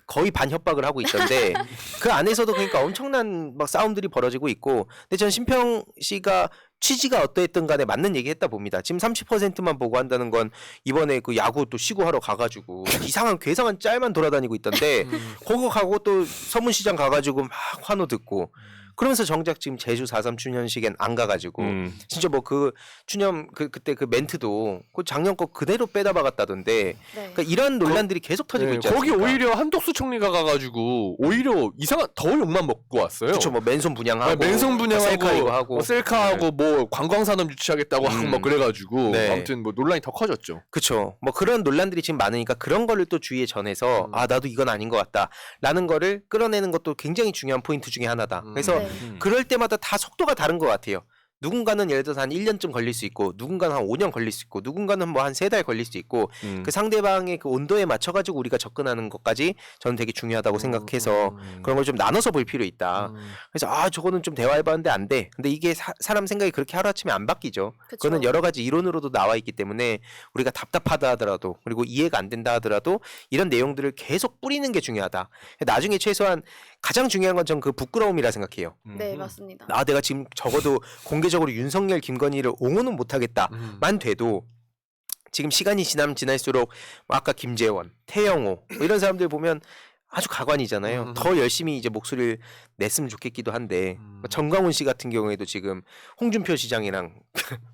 거의 반협박을 하고 있던데 그 안에서도 그러니까 엄청난 막 싸움들이 벌어지고 있고 근데 전 심평 씨가 취지가 어떠했든 간에 맞는 얘기 했다 봅니다. 지금 30%만 보고한다는 건 이번에 그 야구 또 시구하러 가가지고 이상한 괴상한 짤만 돌아다니고 있던데 거기 가고 또 서문시장 가가지고 막 환호 듣고 그러면서 정작 지금 제주 4.3 추념식엔 안 가가지고 진짜 뭐 그 추념 그때 그 멘트도 그 작년 거 그대로 빼다 박았다던데 네. 그러니까 이런 논란들이 계속 터지고 있지 거기 않습니까? 오히려 한덕수 총리가 가가지고 오히려 이상한 더 욕만 먹고 왔어요. 그렇죠. 뭐 맨손 분양하고 맨손 분양하고 셀카 이거 하고 셀카하고 뭐 관광산업 유치하겠다고 하고 막 그래가지고 네. 아무튼 뭐 논란이 더 커졌죠. 그렇죠. 뭐 그런 논란들이 지금 많으니까 그런 거를 또 주위에 전해서 아 나도 이건 아닌 것 같다라는 거를 끌어내는 것도 굉장히 중요한 포인트 중에 하나다. 그래서 네. 그럴 때마다 다 속도가 다른 것 같아요. 누군가는 예를 들어서 한 1년쯤 걸릴 수 있고 누군가는 한 5년 걸릴 수 있고 누군가는 뭐 한 3달 걸릴 수 있고 그 상대방의 그 온도에 맞춰가지고 우리가 접근하는 것까지 저는 되게 중요하다고 생각해서 그런 걸 좀 나눠서 볼 필요 있다. 그래서 아 저거는 좀 대화해봤는데 안 돼. 근데 이게 사람 생각이 그렇게 하루아침에 안 바뀌죠. 그쵸. 그거는 여러 가지 이론으로도 나와 있기 때문에 우리가 답답하다 하더라도 그리고 이해가 안 된다 하더라도 이런 내용들을 계속 뿌리는 게 중요하다. 나중에 최소한 가장 중요한 건 전 그 부끄러움이라 생각해요. 네, 맞습니다. 아 내가 지금 적어도 공개적으로 윤석열 김건희를 옹호는 못하겠다만 돼도 지금 시간이 지나면 지날수록 아까 김재원, 태영호 뭐 이런 사람들 보면 아주 가관이잖아요. 더 열심히 이제 목소리를 냈으면 좋겠기도 한데 뭐 정광훈 씨 같은 경우에도 지금 홍준표 시장이랑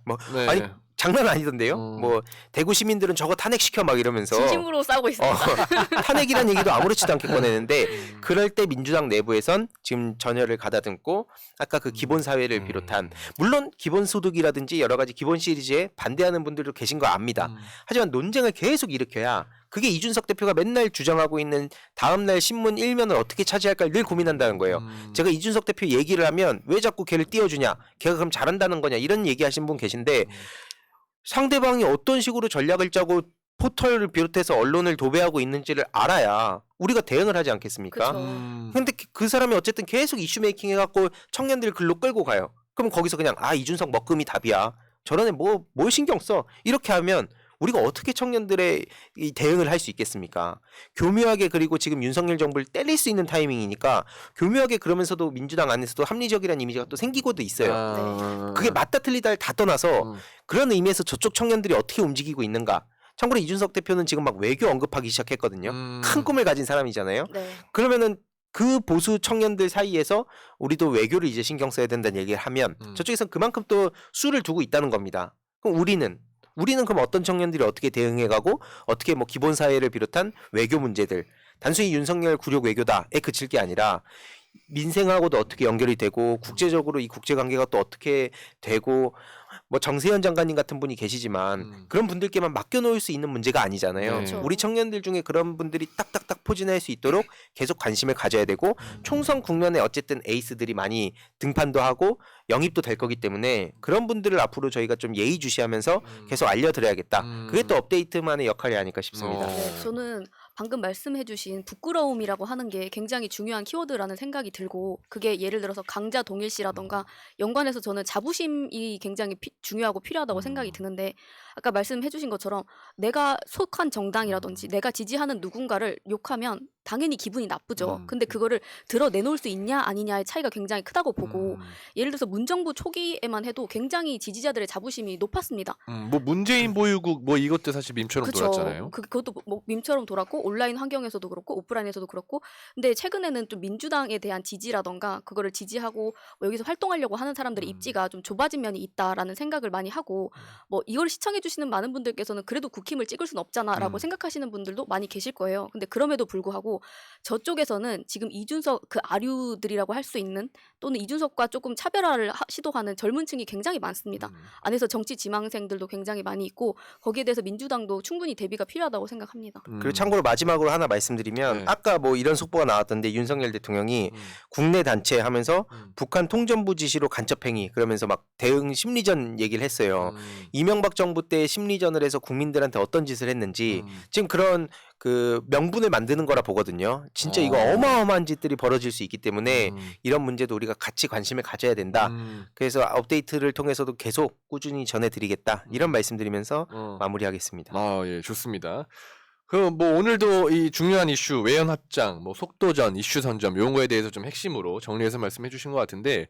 뭐 네. 아니 장난 아니던데요. 뭐 대구 시민들은 저거 탄핵시켜 막 이러면서 진심으로 싸우고 있습니다. 탄핵이란 얘기도 아무렇지도 않게 꺼내는데 그럴 때 민주당 내부에선 지금 전열을 가다듬고 아까 그 기본사회를 비롯한 물론 기본소득이라든지 여러 가지 기본 시리즈에 반대하는 분들도 계신 거 압니다. 하지만 논쟁을 계속 일으켜야 그게 이준석 대표가 맨날 주장하고 있는 다음날 신문 1면을 어떻게 차지할까를 늘 고민한다는 거예요. 제가 이준석 대표 얘기를 하면 왜 자꾸 걔를 띄워주냐 걔가 그럼 잘한다는 거냐 이런 얘기하신 분 계신데 상대방이 어떤 식으로 전략을 짜고 포털을 비롯해서 언론을 도배하고 있는지를 알아야 우리가 대응을 하지 않겠습니까? 그쵸. 근데 그 사람이 어쨌든 계속 이슈 메이킹 해갖고 청년들 글로 끌고 가요. 그럼 거기서 그냥 아 이준석 먹금이 답이야. 저런 애 뭘 신경 써. 이렇게 하면 우리가 어떻게 청년들의 이 대응을 할 수 있겠습니까? 교묘하게 그리고 지금 윤석열 정부를 때릴 수 있는 타이밍이니까 교묘하게 그러면서도 민주당 안에서도 합리적이라는 이미지가 또 생기고도 있어요. 그게 맞다 틀리다를 다 떠나서 그런 의미에서 저쪽 청년들이 어떻게 움직이고 있는가. 참고로 이준석 대표는 지금 막 외교 언급하기 시작했거든요. 큰 꿈을 가진 사람이잖아요. 네. 그러면은 그 보수 청년들 사이에서 우리도 외교를 이제 신경 써야 된다는 얘기를 하면 저쪽에서는 그만큼 또 수를 두고 있다는 겁니다. 그럼 우리는 그럼 어떤 청년들이 어떻게 대응해가고 어떻게 뭐 기본 사회를 비롯한 외교 문제들 단순히 윤석열 굴욕 외교다에 그칠 게 아니라 민생하고도 어떻게 연결이 되고 국제적으로 이 국제 관계가 또 어떻게 되고 뭐 정세현 장관님 같은 분이 계시지만 그런 분들께만 맡겨놓을 수 있는 문제가 아니잖아요. 그렇죠. 우리 청년들 중에 그런 분들이 딱딱딱 포진할 수 있도록 계속 관심을 가져야 되고 총선 국면에 어쨌든 에이스들이 많이 등판도 하고 영입도 될 거기 때문에 그런 분들을 앞으로 저희가 좀 예의주시하면서 계속 알려드려야겠다. 그게 또 업데이트만의 역할이 아닐까 싶습니다. 네, 저는 방금 말씀해주신 부끄러움이라고 하는 게 굉장히 중요한 키워드라는 생각이 들고 그게 예를 들어서 강자 동일시라던가 연관해서 저는 자부심이 굉장히 중요하고 필요하다고 생각이 드는데 아까 말씀해주신 것처럼 내가 속한 정당이라든지 내가 지지하는 누군가를 욕하면 당연히 기분이 나쁘죠. 음. 근데 그거를 드러내놓을 수 있냐 아니냐의 차이가 굉장히 크다고 보고 예를 들어서 문정부 초기에만 해도 굉장히 지지자들의 자부심이 높았습니다. 뭐 문재인 보유국 뭐 이것도 사실 밈처럼 그쵸. 돌았잖아요. 그것도 뭐 밈처럼 돌았고 온라인 환경에서도 그렇고 오프라인에서도 그렇고 근데 최근에는 좀 민주당에 대한 지지라던가 그거를 지지하고 뭐 여기서 활동하려고 하는 사람들의 입지가 좀 좁아진 면이 있다라는 생각을 많이 하고 뭐 이걸 시청해 주시는 많은 분들께서는 그래도 국힘을 찍을 순 없잖아라고 생각하시는 분들도 많이 계실 거예요. 근데 그럼에도 불구하고 저쪽에서는 지금 이준석 그 아류들이라고 할 수 있는 또는 이준석과 조금 차별화를 시도하는 젊은 층이 굉장히 많습니다. 안에서 정치 지망생들도 굉장히 많이 있고 거기에 대해서 민주당도 충분히 대비가 필요하다고 생각합니다. 그리고 참고로 마지막으로 하나 말씀드리면 네. 아까 뭐 이런 속보가 나왔던데 윤석열 대통령이 국내 단체 하면서 북한 통전부 지시로 간첩행위 그러면서 막 대응 심리전 얘기를 했어요. 이명박 정부 때 심리전을 해서 국민들한테 어떤 짓을 했는지 지금 그런 그 명분을 만드는 거라 보거든요. 진짜 이거 어마어마한 짓들이 벌어질 수 있기 때문에 이런 문제도 우리가 같이 관심을 가져야 된다. 그래서 업데이트를 통해서도 계속 꾸준히 전해드리겠다. 이런 말씀드리면서 마무리하겠습니다. 아, 예, 좋습니다. 그 뭐 오늘도 이 중요한 이슈 외연 확장, 뭐 속도전, 이슈 선점 이런 거에 대해서 좀 핵심으로 정리해서 말씀해 주신 것 같은데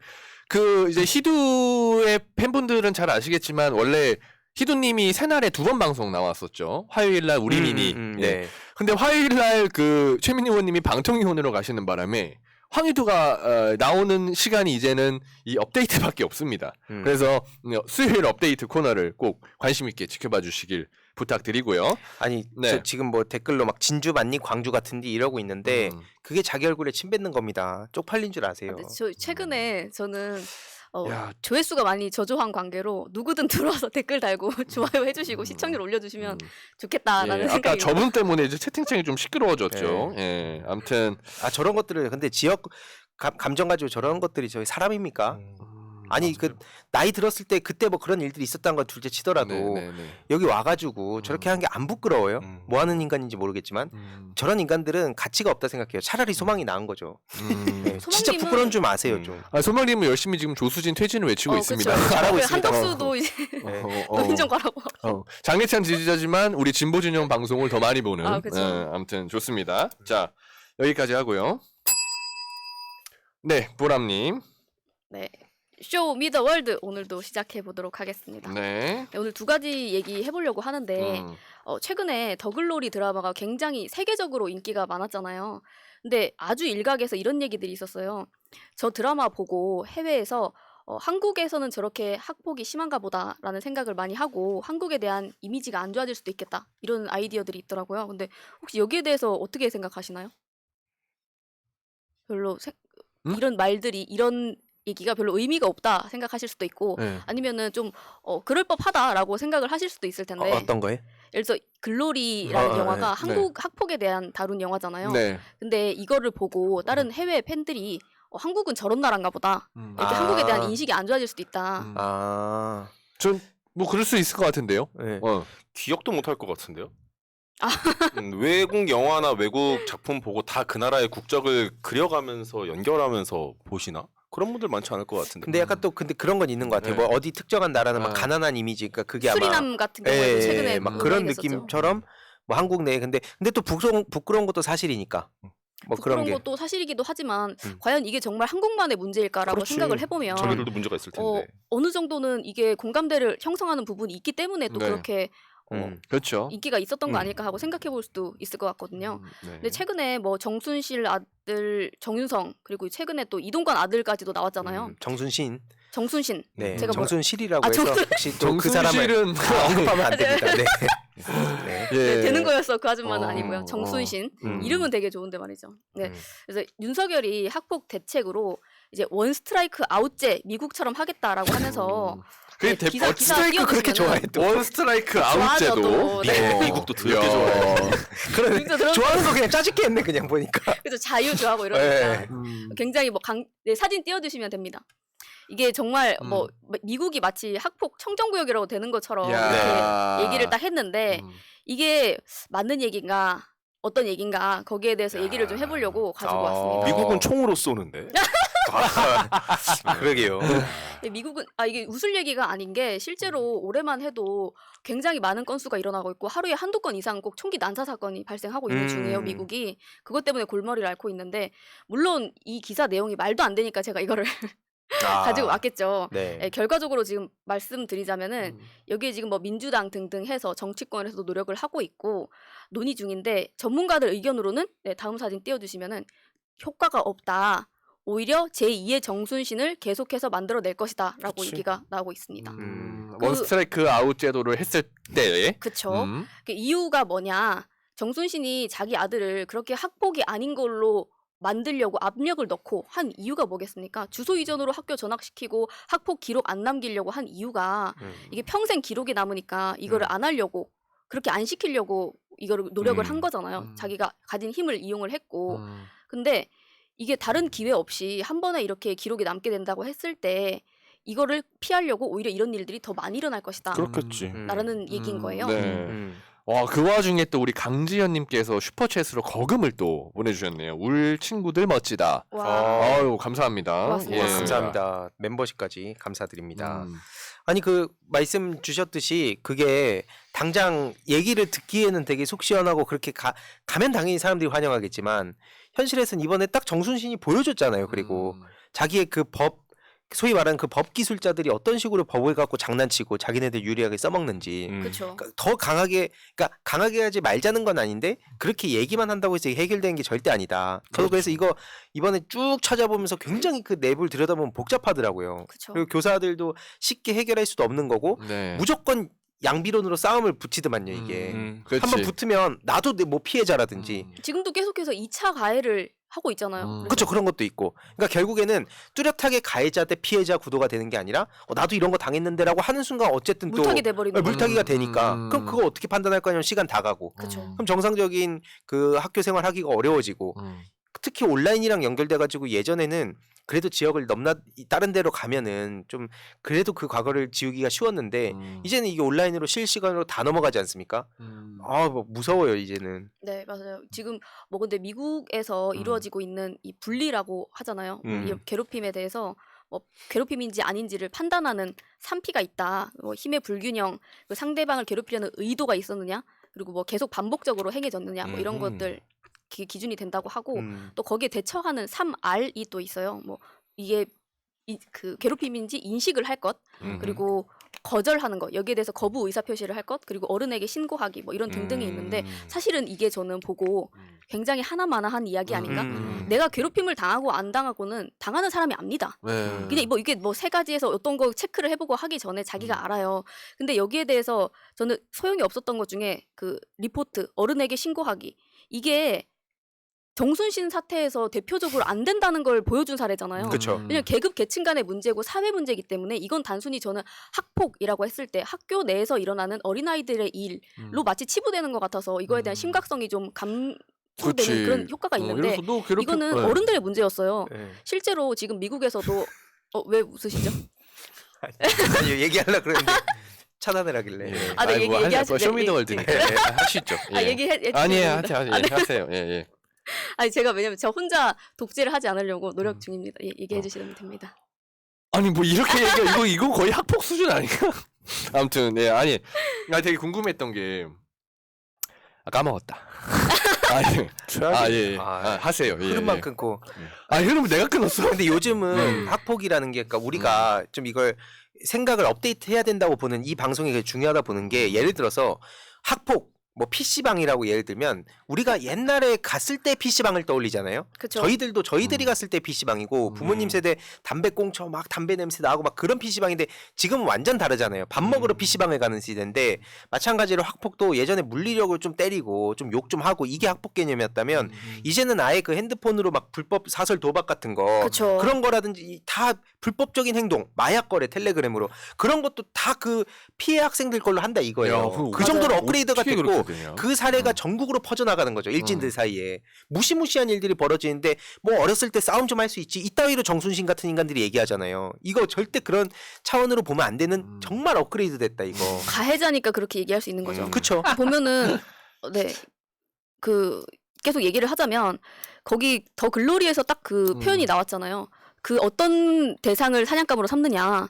그 이제 희두의 팬분들은 잘 아시겠지만 원래 희두님이 새날에 2번 방송 나왔었죠. 화요일날 우리 미니. 예. 네. 근데 화요일날 그 최민희 의원님이 방통위원으로 가시는 바람에 황희두가 나오는 시간이 이제는 이 업데이트밖에 없습니다. 그래서 수요일 업데이트 코너를 꼭 관심 있게 지켜봐 주시길 부탁드리고요. 아니 네. 저 지금 뭐 댓글로 막 진주 맞니 광주 같은데 이러고 있는데 그게 자기 얼굴에 침 뱉는 겁니다. 쪽팔린 줄 아세요. 근데 저 최근에 저는 야. 조회수가 많이 저조한 관계로 누구든 들어와서 댓글 달고 좋아요 해주시고 시청률 올려주시면 좋겠다라는 예, 생각이 아까 저분 때문에 이제 채팅창이 좀 시끄러워졌죠. 예, 아무튼 아 저런 것들을 근데 지역 감정 가지고 저런 것들이 저희 사람입니까? 아니 그 나이 들었을 때 그때 뭐 그런 일들이 있었다는 건 둘째 치더라도 네. 여기 와가지고 저렇게 하는 게 안 부끄러워요? 뭐 하는 인간인지 모르겠지만 저런 인간들은 가치가 없다 생각해요. 차라리 소망이 나은 거죠. 네, 진짜 소망님은- 부끄러운 줄 아세요 좀. 아, 소망님은 열심히 지금 조수진 퇴진을 외치고 있습니다. 그쵸. 잘하고 그 있습니다. 한덕수도 이제 어. 노인 좀 가라고. 장례찬 지지자지만 우리 진보 진영 방송을 더 많이 보는. 아, 그쵸. 아무튼 좋습니다. 자, 여기까지 하고요. 네, 보람님. 네. 쇼 미더 월드 오늘도 시작해 보도록 하겠습니다. 네. 네, 오늘 2가지 얘기 해보려고 하는데 음. 최근에 더글로리 드라마가 굉장히 세계적으로 인기가 많았잖아요. 근데 아주 일각에서 이런 얘기들이 있었어요. 저 드라마 보고 해외에서 한국에서는 저렇게 학폭이 심한가 보다라는 생각을 많이 하고 한국에 대한 이미지가 안 좋아질 수도 있겠다. 이런 아이디어들이 있더라고요. 근데 혹시 여기에 대해서 어떻게 생각하시나요? 별로 이런 말들이 이런 얘기가 별로 의미가 없다 생각하실 수도 있고 네. 아니면은 좀 그럴 법하다라고 생각을 하실 수도 있을 텐데 어떤 거예요? 예를 들어서 글로리라는 영화가 네. 한국 학폭에 대한 다룬 영화잖아요. 네. 근데 이거를 보고 다른 해외 팬들이 한국은 저런 나라인가 보다 이렇게 아. 한국에 대한 인식이 안 좋아질 수도 있다. 아, 전 뭐 그럴 수 있을 것 같은데요. 네. 기억도 못 할 것 같은데요. 외국 영화나 외국 작품 보고 다 그 나라의 국적을 그려가면서 연결하면서 보시나? 그런 분들 많지 않을 것 같은데. 근데 약간 또 근데 그런 건 있는 것 같아요. 네. 뭐 어디 특정한 나라는 막 아. 가난한 이미지, 그러니까 그게 아마 수리남 같은 경우에도 최근에 막 그런 논란이 됐었죠. 느낌처럼 뭐 한국 내에 근데 또 부끄러운 것도 사실이니까 뭐 그런 부끄러운 게 것도 사실이기도 하지만 과연 이게 정말 한국만의 문제일까라고 그렇지. 생각을 해보면 저기들도 문제가 있을 텐데. 어느 정도는 이게 공감대를 형성하는 부분이 있기 때문에 또 네. 그렇게 그렇죠. 인기가 있었던 거 아닐까 하고 생각해 볼 수도 있을 것 같거든요. 네. 근데 최근에 뭐 정순실 아들 정윤성 그리고 최근에 또 이동관 아들까지도 나왔잖아요. 정순신, 정순신. 네, 제가 정순실이라고 아, 해서 정순- 혹시 또 그 사람을 정순실은 언급하면 안 됩니다. 네. 네. 예. 네, 되는 거였어 그 아줌마는 어, 아니고요. 정순신 음. 이름은 되게 좋은데 말이죠. 네, 그래서 윤석열이 학폭 대책으로 이제 원 스트라이크 아웃제 미국처럼 하겠다라고 하면서 그게 네, 기사 스트라이크 그렇게 띄워주시면은 좋아해 또. 원 스트라이크 아웃제도. 좋아하죠, 또. 네. 미국도 더럽게 좋아해. 그래 진짜 그런 좋아하는 거 그냥 짜증게 했네 그냥 보니까. 그래서 자유 좋아하고 이러니까 네. 굉장히 뭐 네, 사진 띄워주시면 됩니다. 이게 정말 뭐 미국이 마치 학폭 청정구역이라고 되는 것처럼 야. 이렇게 얘기를 딱 했는데 이게 맞는 얘기인가 어떤 얘기인가 거기에 대해서 얘기를 좀 해보려고 가지고 왔습니다. 미국은 총으로 쏘는데. 그러게요. 미국은 이게 웃을 얘기가 아닌 게 실제로 올해만 해도 굉장히 많은 건수가 일어나고 있고 하루에 한두 건 이상 꼭 총기 난사 사건이 발생하고 있는 중이에요. 미국이. 그것 때문에 골머리를 앓고 있는데 물론 이 기사 내용이 말도 안 되니까 제가 이거를 가지고 왔겠죠. 네. 예, 결과적으로 지금 말씀드리자면은 여기에 지금 뭐 민주당 등등 해서 정치권에서도 노력을 하고 있고 논의 중인데 전문가들 의견으로는 다음 사진 띄워주시면은 효과가 없다. 오히려 제2의 정순신을 계속해서 만들어낼 것이다라고 그치. 얘기가 나오고 있습니다. 원 스트라이크 아웃 제도를 했을 때에 그쵸. 그 이유가 뭐냐? 정순신이 자기 아들을 그렇게 학폭이 아닌 걸로 만들려고 압력을 넣고 한 이유가 뭐겠습니까? 주소 이전으로 학교 전학시키고 학폭 기록 안 남기려고 한 이유가 이게 평생 기록이 남으니까 이거를 안 하려고 그렇게 안 시키려고 이거를 노력을 한 거잖아요. 자기가 가진 힘을 이용을 했고. 근데 이게 다른 기회 없이 한 번에 이렇게 기록이 남게 된다고 했을 때 이거를 피하려고 오히려 이런 일들이 더 많이 일어날 것이다. 그렇겠지. 라는 얘기인 거예요. 네. 와, 그 와중에 또 우리 강지현님께서 슈퍼챗으로 거금을 또 보내주셨네요. 울 친구들 멋지다. 와. 아유, 감사합니다. 고맙습니다. 감사합니다. 멤버십까지 감사드립니다. 음. 아니 그 말씀 주셨듯이 그게 당장 얘기를 듣기에는 되게 속 시원하고 그렇게 가면 당연히 사람들이 환영하겠지만 현실에서는 이번에 딱 정순신이 보여줬잖아요. 그리고 자기의 그 법 소위 말하는 그 법 기술자들이 어떤 식으로 법을 갖고 장난치고 자기네들 유리하게 써먹는지 그렇죠. 그러니까 더 강하게 그러니까 강하게 하지 말자는 건 아닌데 그렇게 얘기만 한다고 해서 해결되는 게 절대 아니다. 저도 그래서 이거 이번에 쭉 찾아보면서 굉장히 그 내부를 들여다보면 복잡하더라고요. 그쵸. 그리고 교사들도 쉽게 해결할 수도 없는 거고 네. 무조건 양비론으로 싸움을 붙이더만요 이게. 그렇지. 한번 붙으면 나도 뭐 피해자라든지 지금도 계속해서 2차 가해를 하고 있잖아요. 그렇죠. 그런 것도 있고. 그러니까 결국에는 뚜렷하게 가해자 대 피해자 구도가 되는 게 아니라 나도 이런 거 당했는데라고 하는 순간 어쨌든 물타기 또 돼버리는 물타기가 되니까 그럼 그거 어떻게 판단할 거냐면 시간 다 가고 그렇죠. 그럼 정상적인 그 학교 생활 하기가 어려워지고 특히 온라인이랑 연결돼 가지고 예전에는 그래도 지역을 넘나 다른 데로 가면은 좀 그래도 그 과거를 지우기가 쉬웠는데 이제는 이게 온라인으로 실시간으로 다 넘어가지 않습니까? 뭐 무서워요 이제는. 네, 맞아요. 지금 뭐 근데 미국에서 이루어지고 있는 이 분리라고 하잖아요. 이 괴롭힘에 대해서 뭐 괴롭힘인지 아닌지를 판단하는 산피가 있다. 뭐 힘의 불균형, 그 상대방을 괴롭히려는 의도가 있었느냐, 그리고 뭐 계속 반복적으로 행해졌느냐, 뭐 이런 것들 기준이 된다고 하고 또 거기에 대처하는 3R이 또 있어요. 뭐 이게 그 괴롭힘인지 인식을 할 것, 그리고 거절하는 것, 여기에 대해서 거부 의사 표시를 할 것, 그리고 어른에게 신고하기 뭐 이런 등등이 있는데 사실은 이게 저는 보고 굉장히 하나마나한 이야기 아닌가? 내가 괴롭힘을 당하고 안 당하고는 당하는 사람이 압니다. 그냥 뭐 이게 뭐 세 가지에서 어떤 거 체크를 해보고 하기 전에 자기가 알아요. 근데 여기에 대해서 저는 소용이 없었던 것 중에 그 리포트, 어른에게 신고하기, 이게 정순신 사태에서 대표적으로 안 된다는 걸 보여준 사례잖아요. 그렇죠. 왜냐면 계급 계층 간의 문제고 사회 문제이기 때문에 이건 단순히 저는 학폭이라고 했을 때 학교 내에서 일어나는 어린아이들의 일로 마치 치부되는 것 같아서 이거에 대한 심각성이 좀 감소되는 그런 효과가 있는데 이거는 어른들의 문제였어요. 실제로 지금 미국에서도 왜 웃으시죠? 아니 얘기하려고 그랬는데 차단을 하길래. 네, 얘기하시죠. 쇼미더월드니까 하시죠. 아니에요, 하세요. 예. 아니 제가 왜냐면 저 혼자 독재를 하지 않으려고 노력 중입니다. 얘기해 주시면 됩니다. 아니 뭐 이렇게 얘기해 이거 거의 학폭 수준 아닌가? 아무튼 네 아니 나 되게 궁금했던 게 까먹었다. 하세요. 흐름만 끊고. 흐름은 내가 끊었어. 근데 요즘은 학폭이라는 게 그러니까 우리가 좀 이걸 생각을 업데이트해야 된다고 보는 이 방송이 되게 중요하다 보는 게 예를 들어서 학폭 뭐 PC방이라고 예를 들면 우리가 옛날에 갔을 때 PC방을 떠올리잖아요. 그쵸. 저희들이 갔을 때 PC방이고 부모님 세대 담배 꽁초 막 담배 냄새 나고 막 그런 PC방인데 지금은 완전 다르잖아요. 밥 먹으러 PC방을 가는 시대인데 마찬가지로 학폭도 예전에 물리력을 좀 때리고 좀 욕 좀 하고 이게 학폭 개념이었다면 이제는 아예 그 핸드폰으로 막 불법 사설 도박 같은 거 그쵸. 그런 거라든지 다 불법적인 행동 마약 거래 텔레그램으로 그런 것도 다 그 피해 학생들 걸로 한다 이거예요. 그 정도로 업그레이드가 됐고 그 사례가 전국으로 퍼져나가는 거죠. 일진들 사이에. 무시무시한 일들이 벌어지는데 뭐 어렸을 때 싸움 좀 할 수 있지. 이따위로 정순신 같은 인간들이 얘기하잖아요. 이거 절대 그런 차원으로 보면 안 되는 정말 업그레이드 됐다 이거. 가해자니까 그렇게 얘기할 수 있는 거죠. 그렇죠. 보면은 그 계속 얘기를 하자면 거기 더 글로리에서 딱 그 표현이 나왔잖아요. 그 어떤 대상을 사냥감으로 삼느냐.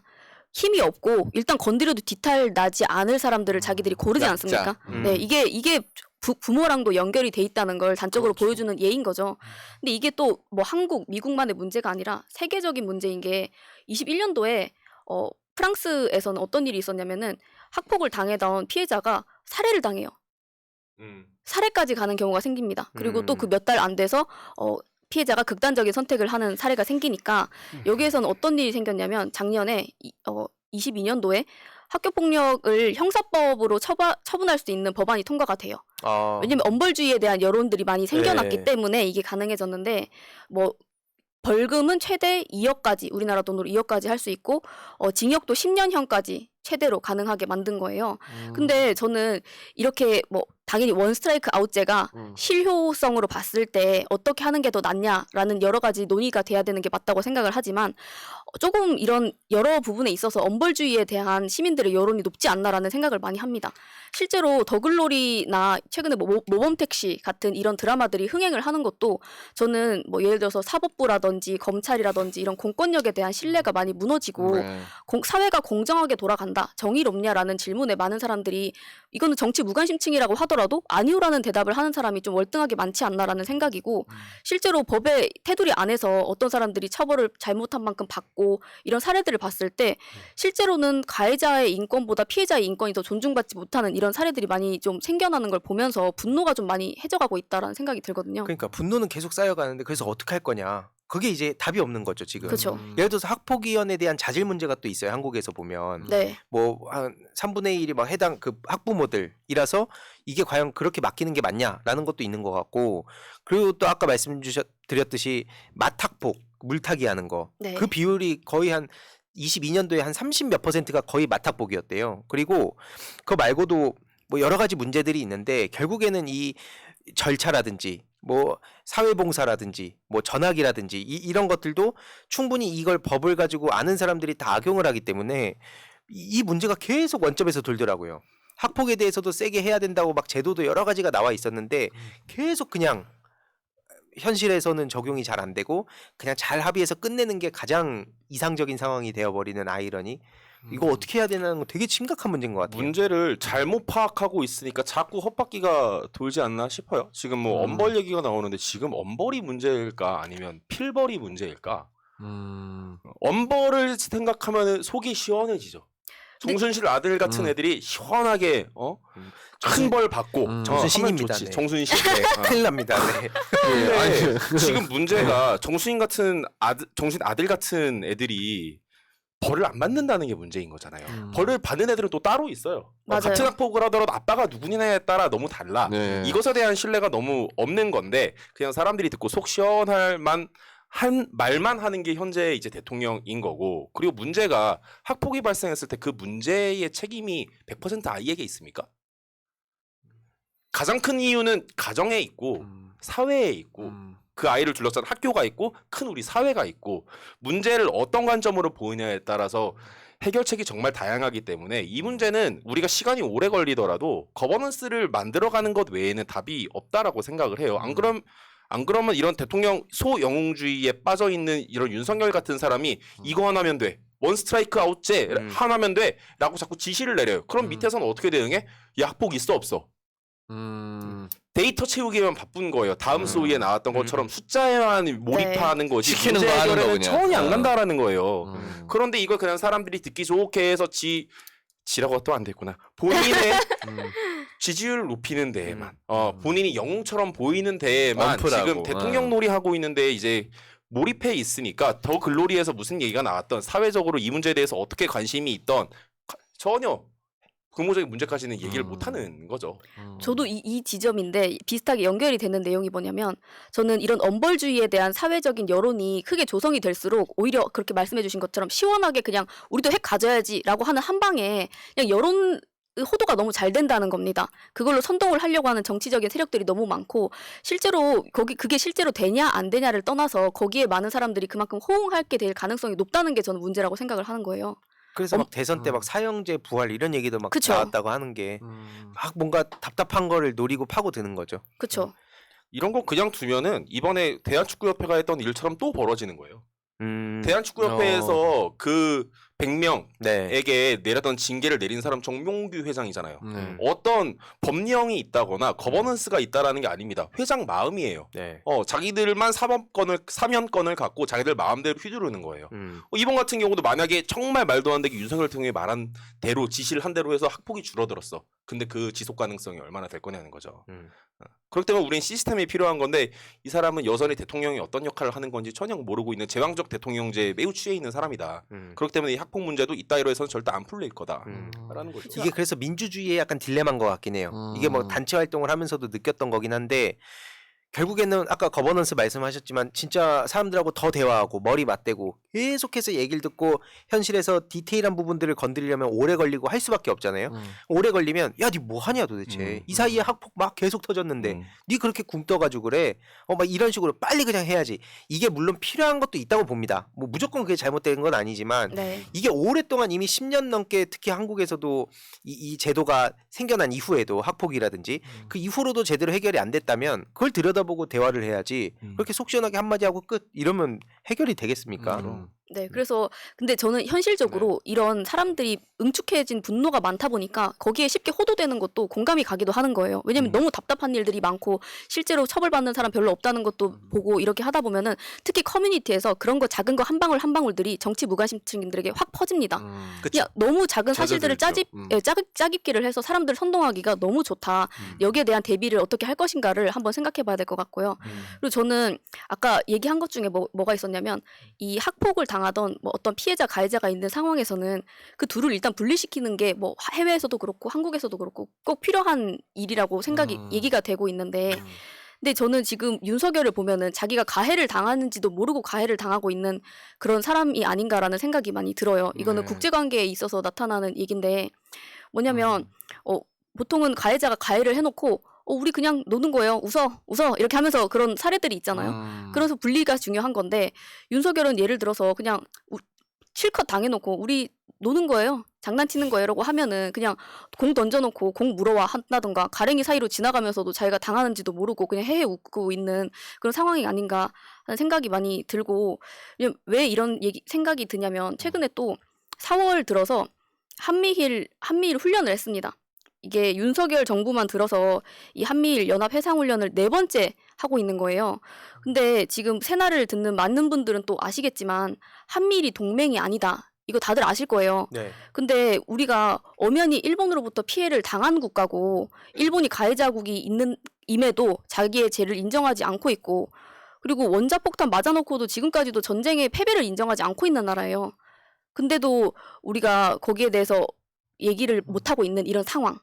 힘이 없고 일단 건드려도 뒤탈 나지 않을 사람들을 자기들이 고르지 약자. 않습니까? 네, 이게 부모랑도 연결이 돼 있다는 걸 단적으로 그렇죠. 보여주는 예인 거죠. 근데 이게 또 뭐 한국, 미국만의 문제가 아니라 세계적인 문제인 게 21년도에 프랑스에서는 어떤 일이 있었냐면은 학폭을 당해던 피해자가 살해를 당해요. 살해까지 가는 경우가 생깁니다. 그리고 또 그 몇 달 안 돼서 피해자가 극단적인 선택을 하는 사례가 생기니까 여기에서는 어떤 일이 생겼냐면 작년에 22년도에 학교폭력을 형사법으로 처분할 수 있는 법안이 통과가 돼요. 왜냐면 엄벌주의에 대한 여론들이 많이 생겨났기 네. 때문에 이게 가능해졌는데 뭐 벌금은 최대 2억까지 우리나라 돈으로 2억까지 할 수 있고 징역도 10년형까지 최대로 가능하게 만든 거예요. 근데 저는 이렇게 뭐 당연히 원 스트라이크 아웃제가 실효성으로 봤을 때 어떻게 하는 게 더 낫냐라는 여러 가지 논의가 돼야 되는 게 맞다고 생각을 하지만 조금 이런 여러 부분에 있어서 엄벌주의에 대한 시민들의 여론이 높지 않나라는 생각을 많이 합니다. 실제로 더글로리나 최근에 뭐 모범택시 같은 이런 드라마들이 흥행을 하는 것도 저는 뭐 예를 들어서 사법부라든지 검찰이라든지 이런 공권력에 대한 신뢰가 많이 무너지고 네. 사회가 공정하게 돌아간다, 정의롭냐라는 질문에 많은 사람들이 이거는 정치 무관심층이라고 하더라도 아니오라는 대답을 하는 사람이 좀 월등하게 많지 않나라는 생각이고 실제로 법의 테두리 안에서 어떤 사람들이 처벌을 잘못한 만큼 받고 이런 사례들을 봤을 때 실제로는 가해자의 인권보다 피해자의 인권이 더 존중받지 못하는 이런 사례들이 많이 좀 생겨나는 걸 보면서 분노가 좀 많이 해져가고 있다라는 생각이 들거든요. 그러니까 분노는 계속 쌓여가는데 그래서 어떻게 할 거냐. 그게 이제 답이 없는 거죠 지금. 그렇죠. 예를 들어서 학폭위원에 대한 자질 문제가 또 있어요. 한국에서 보면 네. 뭐 한 3분의 1이 막 해당 그 학부모들이라서 이게 과연 그렇게 맡기는 게 맞냐라는 것도 있는 것 같고 그리고 또 아까 드렸듯이 맞학폭 물타기 하는 거. 네. 그 비율이 거의 한 22년도에 한 30 몇 %가 거의 맞학폭이었대요. 그리고 그거 말고도 뭐 여러 가지 문제들이 있는데 결국에는 이 절차라든지 뭐 사회봉사라든지 뭐 전학이라든지 이런 것들도 충분히 이걸 법을 가지고 아는 사람들이 다 악용을 하기 때문에 이 문제가 계속 원점에서 돌더라고요. 학폭에 대해서도 세게 해야 된다고 막 제도도 여러 가지가 나와 있었는데 계속 그냥 현실에서는 적용이 잘 안 되고 그냥 잘 합의해서 끝내는 게 가장 이상적인 상황이 되어버리는 아이러니 이거 어떻게 해야 되는 건 되게 심각한 문제인 것 같아요. 문제를 잘못 파악하고 있으니까 자꾸 헛바퀴가 돌지 않나 싶어요. 지금 뭐 엄벌 얘기가 나오는데 지금 엄벌이 문제일까 아니면 필벌이 문제일까? 엄벌을 생각하면 속이 시원해지죠. 정순실 아들 같은 애들이 시원하게 큰 벌 받고 정순신입니다. 좋지. 네. 정순신. 큰일 납니다. 네. 근데 지금 문제가 정순신 아들 같은 애들이 벌을 안 받는다는 게 문제인 거잖아요. 벌을 받는 애들은 또 따로 있어요. 맞아요. 같은 학폭을 하더라도 아빠가 누구냐에 따라 너무 달라. 네. 이것에 대한 신뢰가 너무 없는 건데 그냥 사람들이 듣고 속 시원할 한 말만 하는 게 현재 이제 대통령인 거고 그리고 문제가 학폭이 발생했을 때 그 문제의 책임이 100% 아이에게 있습니까? 가장 큰 이유는 가정에 있고 사회에 있고 그 아이를 둘러싼 학교가 있고 큰 우리 사회가 있고 문제를 어떤 관점으로 보느냐에 따라서 해결책이 정말 다양하기 때문에 이 문제는 우리가 시간이 오래 걸리더라도 거버넌스를 만들어가는 것 외에는 답이 없다라고 생각을 해요. 안 그러면 이런 대통령 소영웅주의에 빠져 있는 이런 윤석열 같은 사람이 이거 하나면 돼. 원 스트라이크 아웃제 하나면 돼라고 자꾸 지시를 내려요. 그럼 밑에서는 어떻게 대응해? 야, 학폭 있어 없어? 데이터 채우기에만 바쁜 거예요. 다음 소위에 나왔던 것처럼 숫자에만 몰입하는 거지 시키는 문제 거 하는 해결에는 거 그냥. 천이 안 간다라는 거예요. 그런데 이걸 그냥 사람들이 듣기 좋게 해서 지라고 또 안 됐구나. 본인의 지지율 높이는 데에만 본인이 영웅처럼 보이는 데에만 언프라고. 지금 대통령 놀이하고 있는데 이제 몰입해 있으니까 더 글로리에서 무슨 얘기가 나왔던 사회적으로 이 문제에 대해서 어떻게 관심이 있던 전혀 근본적인 문제까지는 얘기를 못하는 거죠. 저도 이 지점인데 비슷하게 연결이 되는 내용이 뭐냐면 저는 이런 엄벌주의에 대한 사회적인 여론이 크게 조성이 될수록 오히려 그렇게 말씀해 주신 것처럼 시원하게 그냥 우리도 핵 가져야지라고 하는 한 방에 그냥 여론 호도가 너무 잘 된다는 겁니다. 그걸로 선동을 하려고 하는 정치적인 세력들이 너무 많고 실제로 그게 실제로 되냐 안 되냐를 떠나서 거기에 많은 사람들이 그만큼 호응하게 될 가능성이 높다는 게 저는 문제라고 생각을 하는 거예요. 그래서 막 대선 때 막 사형제 부활 이런 얘기도 막 그쵸. 나왔다고 하는 게 막 뭔가 답답한 거를 노리고 파고드는 거죠. 그렇죠. 이런 거 그냥 두면은 이번에 대한축구협회가 했던 일처럼 또 벌어지는 거예요. 대한축구협회에서 그 100명에게 네. 내렸던 징계를 내린 사람 정명규 회장이잖아요. 네. 어떤 법령이 있다거나 거버넌스가 있다라는 게 아닙니다. 회장 마음이에요. 네. 자기들만 사면권을 갖고 자기들 마음대로 휘두르는 거예요. 이번 같은 경우도 만약에 정말 말도 안 되게 윤석열 대통령이 말한 대로 지시를 한 대로 해서 학폭이 줄어들었어. 근데 그 지속 가능성이 얼마나 될 거냐는 거죠. 그렇기 때문에 우린 시스템이 필요한 건데 이 사람은 여전히 대통령이 어떤 역할을 하는 건지 전혀 모르고 있는 제왕적 대통령제에 매우 취해 있는 사람이다. 그렇기 때문에 이 학폭 문제도 이따위로 해서는 절대 안 풀릴 거다라는 거죠. 이게 그래서 민주주의의 약간 딜레마인 것 같긴 해요. 이게 뭐 단체 활동을 하면서도 느꼈던 거긴 한데 결국에는 아까 거버넌스 말씀하셨지만 진짜 사람들하고 더 대화하고 머리 맞대고 계속해서 얘기를 듣고 현실에서 디테일한 부분들을 건드리려면 오래 걸리고 할 수밖에 없잖아요. 오래 걸리면 야, 니 뭐 하냐 도대체. 이 사이에 학폭 막 계속 터졌는데 니 그렇게 굶 떠가지고 그래. 막 이런 식으로 빨리 그냥 해야지. 이게 물론 필요한 것도 있다고 봅니다. 뭐 무조건 그게 잘못된 건 아니지만 네. 이게 오랫동안 이미 10년 넘게 특히 한국에서도 이 제도가 생겨난 이후에도 학폭이라든지 그 이후로도 제대로 해결이 안 됐다면 그걸 들여다보고 대화를 해야지 그렇게 속 시원하게 한마디 하고 끝 이러면 해결이 되겠습니까? 네, 그래서 근데 저는 현실적으로 이런 사람들이 응축해진 분노가 많다 보니까 거기에 쉽게 호도되는 것도 공감이 가기도 하는 거예요. 왜냐면 너무 답답한 일들이 많고 실제로 처벌받는 사람 별로 없다는 것도 보고 이렇게 하다 보면은 특히 커뮤니티에서 그런 거 작은 거 한 방울 한 방울들이 정치 무관심층들에게 확 퍼집니다. 그냥 너무 작은 사실들을 짜깁기를 해서 사람들 선동하기가 너무 좋다. 여기에 대한 대비를 어떻게 할 것인가를 한번 생각해 봐야 될 것 같고요. 그리고 저는 아까 얘기한 것 중에 뭐가 있었냐면 이 학폭을 당하던 뭐 어떤 피해자 가해자가 있는 상황에서는 그 둘을 일단 분리시키는 게 뭐 해외에서도 그렇고 한국에서도 그렇고 꼭 필요한 일이라고 얘기가 되고 있는데 근데 저는 지금 윤석열을 보면은 자기가 가해를 당하는지도 모르고 가해를 당하고 있는 그런 사람이 아닌가라는 생각이 많이 들어요. 이거는 국제관계에 있어서 나타나는 얘긴데 뭐냐면 보통은 가해자가 가해를 해놓고 우리 그냥 노는 거예요. 웃어 이렇게 하면서 그런 사례들이 있잖아요. 그래서 분리가 중요한 건데 윤석열은 예를 들어서 그냥 실컷 당해놓고 우리 노는 거예요. 장난치는 거예요. 라고 하면은 그냥 공 던져놓고 공 물어와 한다던가 가랭이 사이로 지나가면서도 자기가 당하는지도 모르고 그냥 헤헤 웃고 있는 그런 상황이 아닌가 하는 생각이 많이 들고 왜 이런 생각이 드냐면 최근에 또 4월 들어서 한미일 훈련을 했습니다. 이게 윤석열 정부만 들어서 이 한미일 연합 해상훈련을 4번째 하고 있는 거예요. 근데 지금 새날을 듣는 많은 분들은 또 아시겠지만 한미일이 동맹이 아니다. 이거 다들 아실 거예요. 네. 근데 우리가 엄연히 일본으로부터 피해를 당한 국가고 일본이 가해자국이 임에도 자기의 죄를 인정하지 않고 있고 그리고 원자폭탄 맞아놓고도 지금까지도 전쟁의 패배를 인정하지 않고 있는 나라예요. 근데도 우리가 거기에 대해서 얘기를 못하고 있는 이런 상황.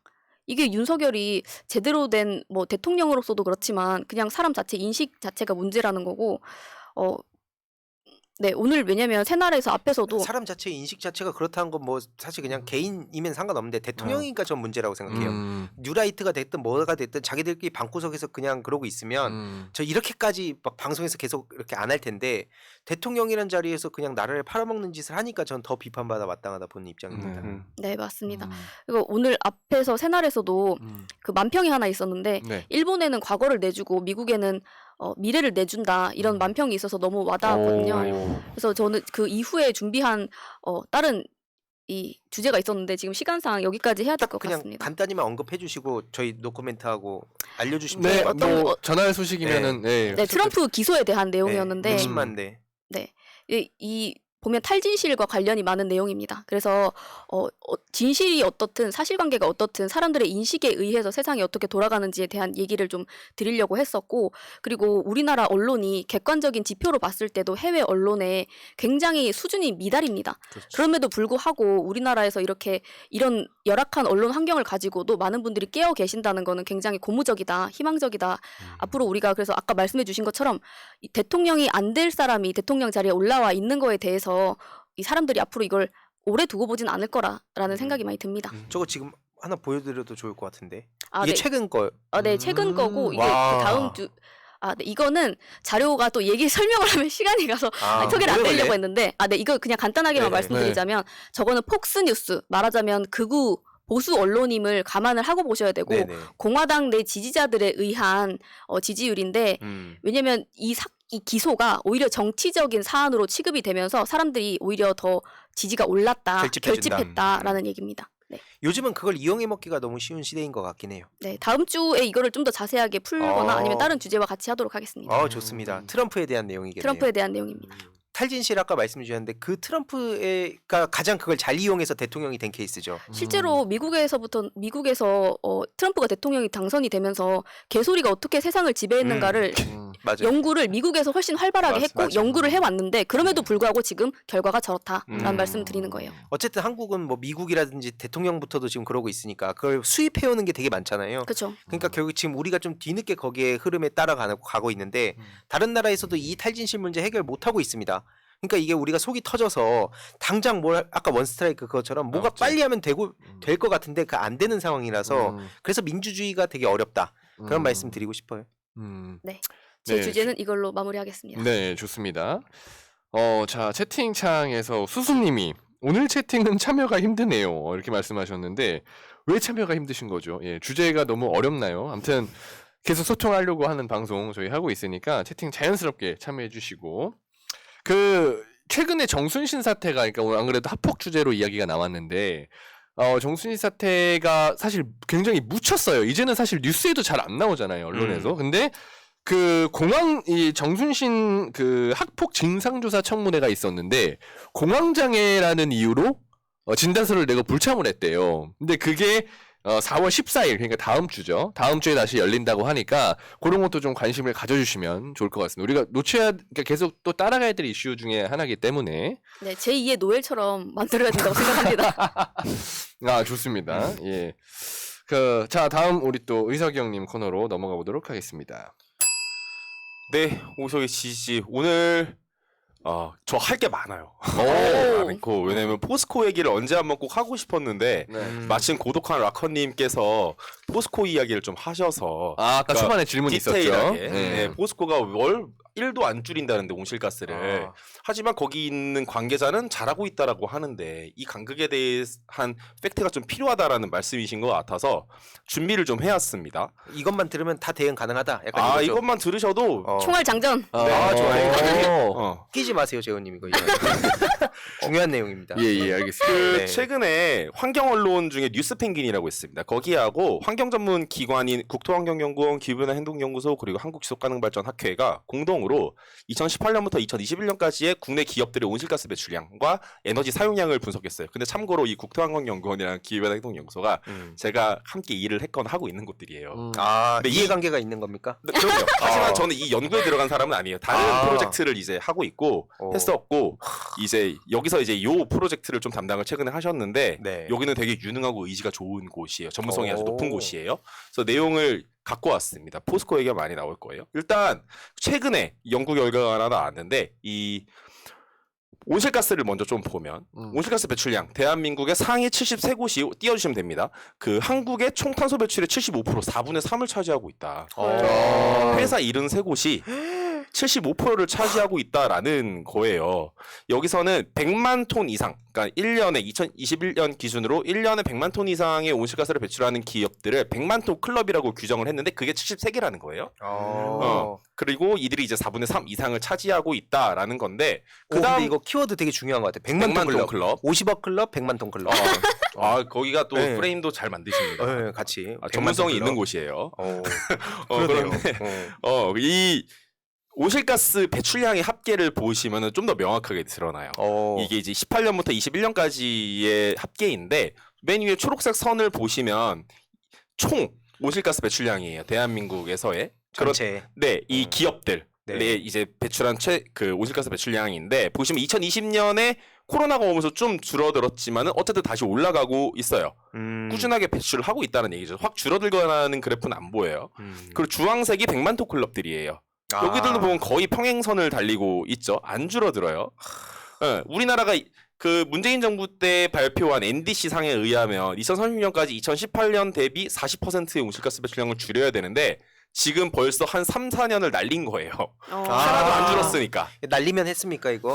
이게 윤석열이 제대로 된 뭐 대통령으로서도 그렇지만 그냥 사람 자체 인식 자체가 문제라는 거고 네, 오늘 왜냐면 새날에서 앞에서도 사람 자체 인식 자체가 그렇다는 건 뭐 사실 그냥 개인이면 상관없는데 대통령이니까 전 문제라고 생각해요. 뉴라이트가 됐든 뭐가 됐든 자기들끼리 방구석에서 그냥 그러고 있으면 저 이렇게까지 막 방송에서 계속 이렇게 안 할 텐데 대통령이란 자리에서 그냥 나라를 팔아먹는 짓을 하니까 전 더 비판받아 마땅하다 보는 입장입니다. 네, 맞습니다. 그리고 오늘 앞에서 새날에서도 그 만평이 하나 있었는데 네. 일본에는 과거를 내주고 미국에는 미래를 내준다 이런 만평이 있어서 너무 와닿았거든요. 그래서 저는 그 이후에 준비한 다른 이 주제가 있었는데 지금 시간상 여기까지 해야 될 것 그냥 같습니다. 간단히만 언급해주시고 저희 노코멘트하고 알려주시면 네, 될것 같아요. 뭐 전할 소식이면은 네, 트럼프 기소에 대한 내용이었는데 60만 대. 네, 이 보면 탈진실과 관련이 많은 내용입니다. 그래서 진실이 어떻든 사실관계가 어떻든 사람들의 인식에 의해서 세상이 어떻게 돌아가는지에 대한 얘기를 좀 드리려고 했었고 그리고 우리나라 언론이 객관적인 지표로 봤을 때도 해외 언론에 굉장히 수준이 미달입니다. 그렇죠. 그럼에도 불구하고 우리나라에서 이렇게 이런 열악한 언론 환경을 가지고도 많은 분들이 깨어 계신다는 거는 굉장히 고무적이다, 희망적이다. 앞으로 우리가 그래서 아까 말씀해 주신 것처럼 이 대통령이 안 될 사람이 대통령 자리에 올라와 있는 거에 대해서 이 사람들이 앞으로 이걸 오래 두고 보진 않을 거라는 생각이 많이 듭니다. 저거 지금 하나 보여드려도 좋을 것 같은데 아, 이게 네. 최근 거. 네, 최근 거고 이게 와. 그 다음 주 네, 이거는 자료가 또 얘기 설명을 하면 시간이 가서 소개를 안 오래 드리려고 걸려? 했는데 네, 이거 그냥 간단하게만 네네. 말씀드리자면 저거는 폭스뉴스 말하자면 극우 보수 언론임을 감안을 하고 보셔야 되고 네네. 공화당 내 지지자들에 의한 지지율인데 왜냐면 이 기소가 오히려 정치적인 사안으로 취급이 되면서 사람들이 오히려 더 지지가 올랐다, 결집해준다. 결집했다라는 얘기입니다. 네. 요즘은 그걸 이용해 먹기가 너무 쉬운 시대인 것 같긴 해요. 네, 다음 주에 이거를 좀 더 자세하게 풀거나 아니면 다른 주제와 같이 하도록 하겠습니다. 좋습니다. 트럼프에 대한 내용이겠네요. 트럼프에 대한 내용입니다. 탈진실 아까 말씀 주셨는데 그 트럼프가 가장 그걸 잘 이용해서 대통령이 된 케이스죠. 실제로 미국에서 트럼프가 대통령이 당선이 되면서 개소리가 어떻게 세상을 지배했는가를 맞아요. 연구를 미국에서 훨씬 활발하게 했고 맞아. 연구를 해왔는데 그럼에도 불구하고 지금 결과가 저렇다라는 말씀을 드리는 거예요. 어쨌든 한국은 뭐 미국이라든지 대통령부터도 지금 그러고 있으니까 그걸 수입해오는 게 되게 많잖아요. 그렇죠. 그러니까 결국 지금 우리가 좀 뒤늦게 거기에 흐름에 따라가고 있는데 다른 나라에서도 이 탈진실 문제 해결 못하고 있습니다. 그러니까 이게 우리가 속이 터져서 당장 아까 원스트라이크 그것처럼 뭐가 맞지. 빨리 하면 될 것 같은데 그 안 되는 상황이라서 그래서 민주주의가 되게 어렵다. 그런 말씀 드리고 싶어요. 제 네. 주제는 이걸로 마무리하겠습니다. 네, 좋습니다. 자, 채팅창에서 수수님이 오늘 채팅은 참여가 힘드네요. 이렇게 말씀하셨는데 왜 참여가 힘드신 거죠? 예, 주제가 너무 어렵나요? 아무튼 계속 소통하려고 하는 방송 저희 하고 있으니까 채팅 자연스럽게 참여해 주시고 최근에 정순신 사태가 그러니까 오늘 안 그래도 학폭 주제로 이야기가 나왔는데 정순신 사태가 사실 굉장히 묻혔어요. 이제는 사실 뉴스에도 잘 안 나오잖아요, 언론에서. 근데 이 정순신 학폭 진상조사 청문회가 있었는데 공황장애라는 이유로 진단서를 내고 불참을 했대요. 근데 그게 4월 14일 그러니까 다음 주죠. 다음 주에 다시 열린다고 하니까 그런 것도 좀 관심을 가져주시면 좋을 것 같습니다. 우리가 그러니까 계속 또 따라가야 될 이슈 중에 하나이기 때문에 네, 제2의 노엘처럼 만들어야 된다고 생각합니다. 아 좋습니다. 예. 자 다음 우리 또 의석이 형님 코너로 넘어가 보도록 하겠습니다. 네, 오석의 지지 오늘 저 할 게 많아요. 많고 왜냐면 포스코 얘기를 언제 한번 꼭 하고 싶었는데 마침 고독한 락커님께서 포스코 이야기를 좀 하셔서 아까 그러니까 초반에 질문이 있었죠. 디테일하게 네. 포스코가 월 1도 안 줄인다는데 온실가스를 하지만 거기 있는 관계자는 잘하고 있다라고 하는데 이 간극에 대한 팩트가 좀 필요하다라는 말씀이신 것 같아서 준비를 좀 해왔습니다. 이것만 들으면 다 대응 가능하다. 약간 이거죠. 이것만 들으셔도 총알 장전. 좋아요. 끼지 마세요, 재훈님 이거. 중요한 내용입니다. 예, 알겠습니다. 네. 최근에 환경 언론 중에 뉴스펭귄이라고 있습니다. 거기하고 환경 전문 기관인 국토환경연구원 기후변화 행동연구소 그리고 한국지속가능발전학회가 공동으로 2018년부터 2021년까지의 국내 기업들의 온실가스 배출량과 에너지 사용량을 분석했어요. 근데 참고로 이 국토환경연구원이랑 기후변화 행동연구소가 제가 함께 일을 했거나 하고 있는 곳들이에요. 근데 이해관계가 있는 겁니까? 네, 그럼요. 하지만 저는 이 연구에 들어간 사람은 아니에요. 다른 프로젝트를 이제 하고 있고 했었고 이제 여기서 이제 요 프로젝트를 좀 담당을 최근에 하셨는데 여기는 되게 유능하고 의지가 좋은 곳이에요. 전문성이 아주 높은 곳이에요. 그래서 내용을 갖고 왔습니다. 포스코 얘기가 많이 나올 거예요. 일단 최근에 연구 결과가 하나 나왔는데 이 온실가스를 먼저 좀 보면 온실가스 배출량 대한민국의 상위 73곳이 띄워주시면 됩니다. 한국의 총 탄소 배출의 75% 4분의 3을 차지하고 있다. 회사 73곳이 75%를 차지하고 있다라는 거예요. 여기서는 100만 톤 이상, 그러니까 1년에 2021년 기준으로 1년에 100만 톤 이상의 온실가스를 배출하는 기업들을 100만 톤 클럽이라고 규정을 했는데 그게 73개라는 거예요. 그리고 이들이 이제 4분의 3 이상을 차지하고 있다라는 건데 그다음 이거 키워드 되게 중요한 것 같아요. 100만 톤 클럽. 50억 클럽, 100만 톤 클럽. 거기가 또 프레임도 잘 만드십니다. 같이. 전문성이 있는 곳이에요. 그런데 이 온실가스 배출량의 합계를 보시면 좀 더 명확하게 드러나요. 이게 이제 18년부터 21년까지의 합계인데 맨 위에 초록색 선을 보시면 총 온실가스 배출량이에요. 대한민국에서의 전체. 이 기업들 이제 배출한 온실가스 배출량인데 보시면 2020년에 코로나가 오면서 좀 줄어들었지만은 어쨌든 다시 올라가고 있어요. 꾸준하게 배출을 하고 있다는 얘기죠. 확 줄어들거나는 그래프는 안 보여요. 그리고 주황색이 100만 톤 클럽들이에요. 여기들도 보면 거의 평행선을 달리고 있죠. 안 줄어들어요. 우리나라가 문재인 정부 때 발표한 NDC 상에 의하면 2030년까지 2018년 대비 40%의 온실가스 배출량을 줄여야 되는데 지금 벌써 한 3, 4년을 날린 거예요. 하나도 안 줄었으니까. 날리면 했습니까 이거?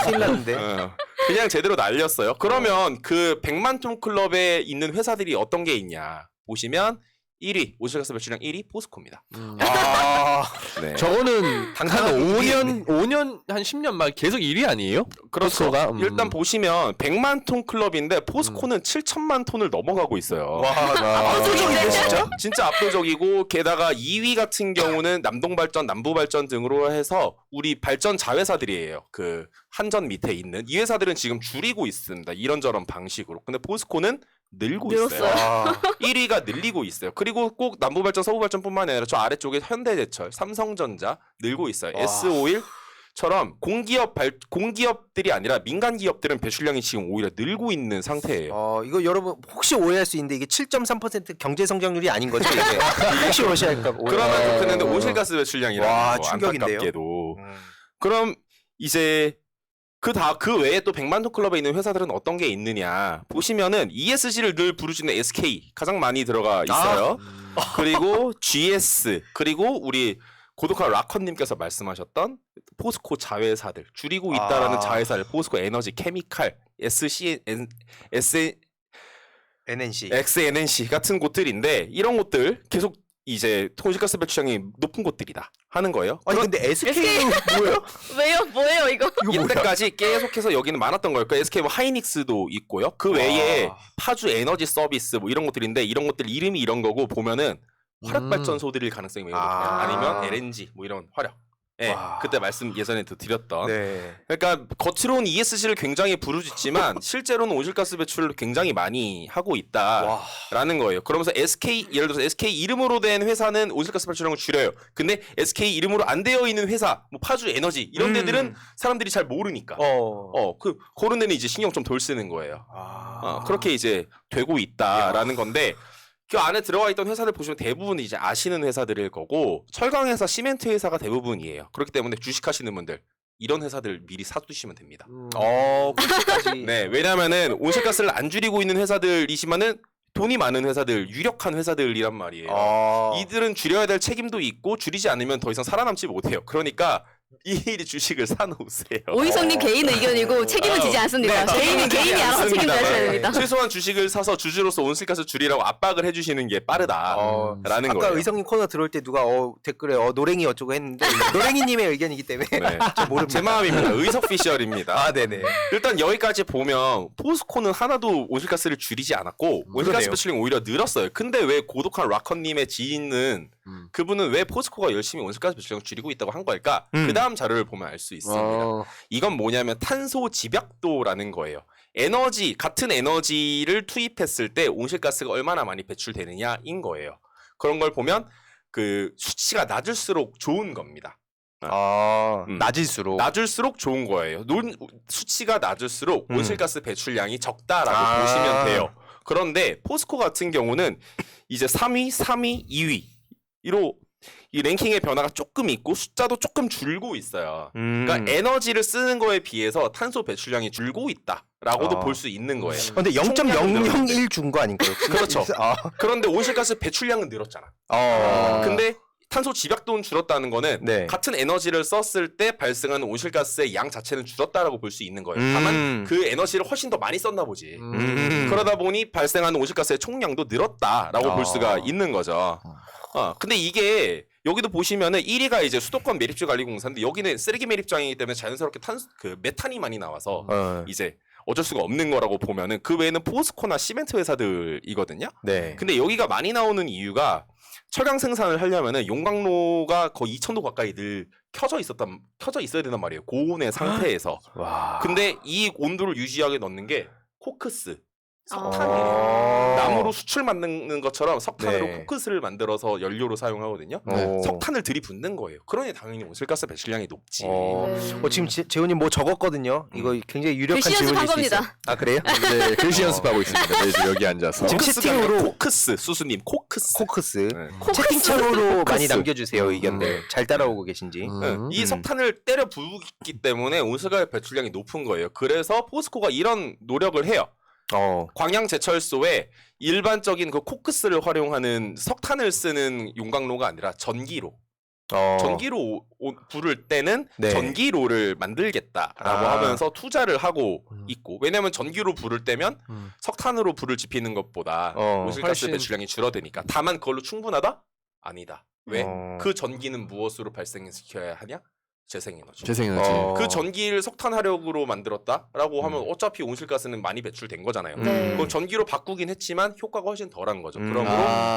큰일 났는데. 그냥 제대로 날렸어요. 그러면 100만 톤 클럽에 있는 회사들이 어떤 게 있냐 보시면 1위 온실가스 배출량 1위 포스코입니다. 아, 네. 저거는 한 당당하게 5년 한 10년 막 계속 1위 아니에요? 그렇죠. 포스코가? 일단 보시면 100만 톤 클럽인데 포스코는 7천만 톤을 넘어가고 있어요. 압도적인데 진짜? 진짜 압도적이고 게다가 2위 같은 경우는 남동발전, 남부발전 등으로 해서 우리 발전 자회사들이에요. 그 한전 밑에 있는 이 회사들은 지금 줄이고 있습니다. 이런저런 방식으로. 근데 포스코는 늘고 늘었어요. 있어요. 아, 1위가 늘리고 있어요. 그리고 꼭 남부발전, 서부발전뿐만 아니라 저 아래쪽에 현대제철, 삼성전자 늘고 있어요. 와. S-오일처럼 공기업들이 아니라 민간 기업들은 배출량이 지금 오히려 늘고 있는 상태예요. 이거 여러분 혹시 오해할 수 있는데 이게 7.3% 경제 성장률이 아닌 거죠 이게? 혹시 오해할까? 그러면 좋겠는데 온실가스 배출량이라는 와, 거 충격인데요? 안타깝게도. 그럼 이제 그 외에 또 100만 톤 클럽에 있는 회사들은 어떤 게 있느냐 보시면은 ESG를 늘 부르짖는 SK 가장 많이 들어가 있어요. 그리고 GS 그리고 우리 고독한 라컨님께서 말씀하셨던 포스코 자회사들 줄이고 있다라는 자회사를 포스코 에너지 케미칼 NNC. XNNC 같은 곳들인데 이런 곳들 계속 이제 온실가스 배출량이 높은 곳들이다 하는 거예요. 아니 근데 SK는 뭐예요? 왜요? 뭐예요 이거? 이때까지 계속해서 여기는 많았던 거예요. SK 뭐 하이닉스도 있고요. 그 외에 파주 에너지 서비스 뭐 이런 것들인데 이런 것들 이름이 이런 거고 보면은 화력 발전소들일 가능성이 매우 높아요. 아니면 LNG 뭐 이런 화력. 네, 와. 그때 말씀 예전에도 드렸던. 네. 그러니까 겉으로는 ESG를 굉장히 부르짖지만 실제로는 온실가스 배출을 굉장히 많이 하고 있다라는 거예요. 그러면서 SK 예를 들어서 SK 이름으로 된 회사는 온실가스 배출량을 줄여요. 근데 SK 이름으로 안 되어 있는 회사, 뭐 파주 에너지 이런 데들은 사람들이 잘 모르니까. 그런 데는 이제 신경 좀 덜 쓰는 거예요. 그렇게 이제 되고 있다라는 건데. 그 안에 들어가 있던 회사들 보시면 대부분 이제 아시는 회사들일 거고 철강 회사, 시멘트 회사가 대부분이에요. 그렇기 때문에 주식하시는 분들 이런 회사들 미리 사두시면 됩니다. 그렇게까지. 네, 왜냐면은 온실가스를 안 줄이고 있는 회사들이지만은 돈이 많은 회사들, 유력한 회사들이란 말이에요. 이들은 줄여야 될 책임도 있고 줄이지 않으면 더 이상 살아남지 못해요. 그러니까 미리 주식을 사놓으세요. 오희성님 개인 의견이고 책임은 지지 않습니다. 개인이 알아서 책임져야 됩니다. 최소한 주식을 사서 주주로서 온실가스 줄이라고 압박을 해주시는 게 빠르다라는 아까 거예요. 의성님 코너 들어올 때 누가 댓글에 노랭이 어쩌고 했는데 노랭이님의 의견이기 때문에 네. 저 모릅니다. 제 마음입니다. 의석피셜입니다. 네네. 일단 여기까지 보면 포스코는 하나도 온실가스를 줄이지 않았고 온실가스 그러네요. 배출량 오히려 늘었어요. 근데 왜 고독한 락커님의 지인은 그분은 왜 포스코가 열심히 온실가스 배출량을 줄이고 있다고 한 걸까? 그 다음 자료를 보면 알 수 있습니다. 이건 뭐냐면 탄소 집약도라는 거예요. 같은 에너지를 투입했을 때 온실가스가 얼마나 많이 배출되느냐인 거예요. 그런 걸 보면 그 수치가 낮을수록 좋은 겁니다. 낮을수록 좋은 거예요. 수치가 낮을수록 온실가스 배출량이 적다라고 보시면 돼요. 그런데 포스코 같은 경우는 이제 3위, 2위로 이 랭킹의 변화가 조금 있고 숫자도 조금 줄고 있어요. 그러니까 에너지를 쓰는 거에 비해서 탄소 배출량이 줄고 있다라고도 볼 수 있는 거예요. 근데 0.001 준 거 아닌가요? 그렇죠. 그런데 온실가스 배출량은 늘었잖아. 근데 탄소 집약도는 줄었다는 거는 같은 에너지를 썼을 때 발생하는 온실가스의 양 자체는 줄었다라고 볼 수 있는 거예요. 다만 그 에너지를 훨씬 더 많이 썼나 보지. 그러다 보니 발생하는 온실가스의 총량도 늘었다라고 볼 수가 있는 거죠. 근데 이게 여기도 보시면은 1위가 이제 수도권 매립지 관리공사인데 여기는 쓰레기 매립장이기 때문에 자연스럽게 메탄이 많이 나와서 이제 어쩔 수가 없는 거라고 보면은 그 외에는 포스코나 시멘트 회사들이거든요. 근데 여기가 많이 나오는 이유가 철강 생산을 하려면은 용광로가 거의 2,000도 가까이 늘 켜져 있어야 된단 말이에요. 고온의 상태에서. 근데 이 온도를 유지하게 넣는 게 코크스. 석탄이에요. 나무로 수출 만드는 것처럼 석탄으로 코크스를 만들어서 연료로 사용하거든요. 석탄을 들이붓는 거예요. 그러니 당연히 온실가스 배출량이 높지. 지금 재훈님 뭐 적었거든요. 이거 굉장히 유력한 글씨 연습한 질문일 수 있어요. 겁니다. 그래요? 네, 글씨 연습하고 있습니다. 매주 여기 앉아서. 지금 채팅으로 코크스 수수님 코크스. 채팅창으로 많이 남겨주세요 의견들. 잘 따라오고 계신지. 이 석탄을 때려 부기 때문에 온실가스 배출량이 높은 거예요. 그래서 포스코가 이런 노력을 해요. 광양제철소에 일반적인 그 코크스를 활용하는 석탄을 쓰는 용광로가 아니라 전기로 전기로 부를 때는 네. 전기로를 만들겠다라고 하면서 투자를 하고 있고 왜냐하면 전기로 부를 때면 석탄으로 불을 지피는 것보다 온실가스 훨씬- 배출량이 줄어드니까 다만 그걸로 충분하다? 아니다. 왜? 그 전기는 무엇으로 발생시켜야 하냐? 재생에너지. 재생에너지. 그 전기를 석탄 화력으로 만들었다라고 하면 어차피 온실가스는 많이 배출된 거잖아요. 네. 그럼 전기로 바꾸긴 했지만 효과가 훨씬 덜한 거죠. 그러므로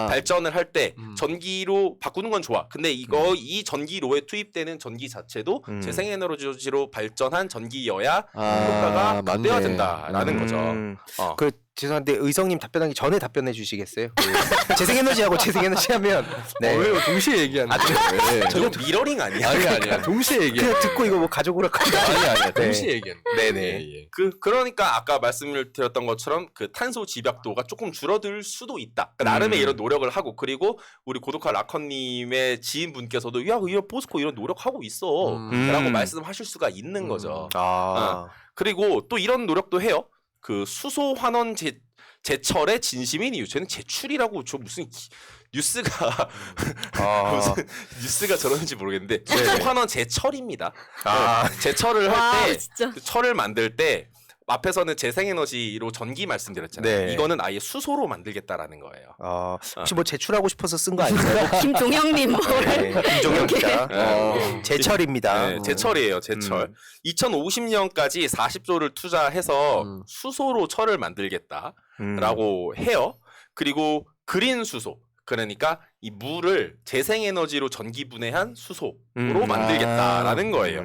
발전을 할 때 전기로 바꾸는 건 좋아. 근데 이 전기로에 투입되는 전기 자체도 재생에너지로 발전한 전기여야 효과가 맞네. 극대화된다라는 거죠. 그 죄송한데 의성님 답변하기 전에 답변해 주시겠어요? 그 재생에너지하고 재생에너지 하면 왜요? 동시에 얘기하는 거예요. 저거 미러링 아니야? 아니야. 동시에 얘기해. 그냥 듣고 이거 뭐 가족으로 아니야. 네. 동시에 얘기하는 거예요. 네네. 예. 그러니까 아까 말씀을 드렸던 것처럼 그 탄소 집약도가 조금 줄어들 수도 있다. 그러니까 나름의 이런 노력을 하고 그리고 우리 고독한 라커님의 지인분께서도 야, 이런 포스코 이런 노력하고 있어라고 말씀하실 수가 있는 거죠. 그리고 또 이런 노력도 해요. 그 수소 환원 제철의 진심인 이유. 저는 제출이라고 저 무슨 뉴스가 무슨 뉴스가 저러는지 모르겠는데 수소 환원 제철입니다. 제철을 와, 할 때 진짜. 철을 만들 때 앞에서는 재생에너지로 전기 말씀드렸잖아요. 네. 이거는 아예 수소로 만들겠다라는 거예요. 혹시 뭐 제출하고 싶어서 쓴 거 아닌가요? 김종영님 뭐 네, 김종혁입니다. 제철입니다. 네, 제철이에요. 제철. 2050년까지 40조를 투자해서 수소로 철을 만들겠다라고 해요. 그리고 그린 수소. 그러니까 이 물을 재생에너지로 전기 분해한 수소로 만들겠다라는 거예요.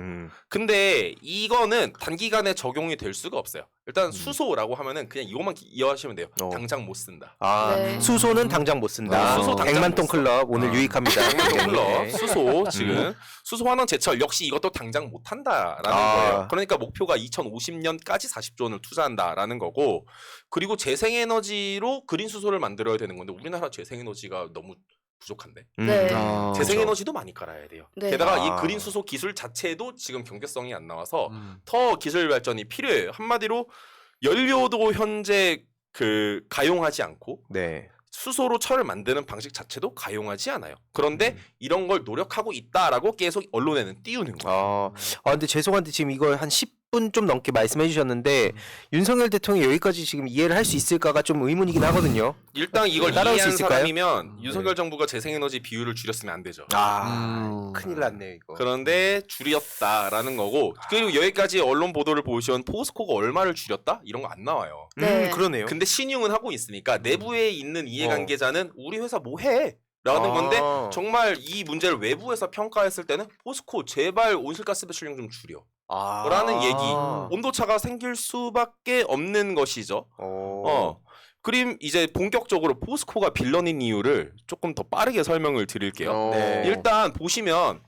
근데 이거는 단기간에 적용이 될 수가 없어요. 일단 수소라고 하면은 그냥 이것만 이해하시면 돼요. 당장 못 쓴다. 네. 수소는 당장 못 쓴다. 수소 당장 100만 톤 못 써. 클럽 오늘 유익합니다. 100만 톤 클럽 네. 수소 지금 수소 환원 제철 역시 이것도 당장 못 한다라는 거예요. 그러니까 목표가 2050년까지 40조 원을 투자한다라는 거고 그리고 재생에너지로 그린 수소를 만들어야 되는 건데 우리나라 재생에너지가 너무 부족한데 네. 재생에너지도 많이 깔아야 돼요. 네. 게다가 이 그린 수소 기술 자체도 지금 경제성이 안 나와서 더 기술 발전이 필요해요. 한마디로 연료도 현재 그 가용하지 않고 네. 수소로 철을 만드는 방식 자체도 가용하지 않아요. 그런데 이런 걸 노력하고 있다라고 계속 언론에는 띄우는 거예요. 근데 죄송한데 지금 이걸 한 10분 좀 넘게 말씀해 주셨는데 윤석열 대통령이 여기까지 지금 이해를 할 수 있을까가 좀 의문이긴 하거든요. 일단 이걸 따라올 수 이해한 있을까요? 사람이면 윤석열 정부가 재생에너지 비율을 줄였으면 안 되죠. 큰일 났네요, 이거. 그런데 줄였다라는 거고 그리고 여기까지 언론 보도를 보시면 포스코가 얼마를 줄였다? 이런 거 안 나와요. 네. 그러네요. 근데 신용은 하고 있으니까 내부에 있는 이해관계자는 우리 회사 뭐 해? 라는 건데 정말 이 문제를 외부에서 평가했을 때는 포스코 제발 온실가스 배출량 좀 줄여 라는 얘기 온도차가 생길 수밖에 없는 것이죠. 그럼 이제 본격적으로 포스코가 빌런인 이유를 조금 더 빠르게 설명을 드릴게요. 네. 일단 보시면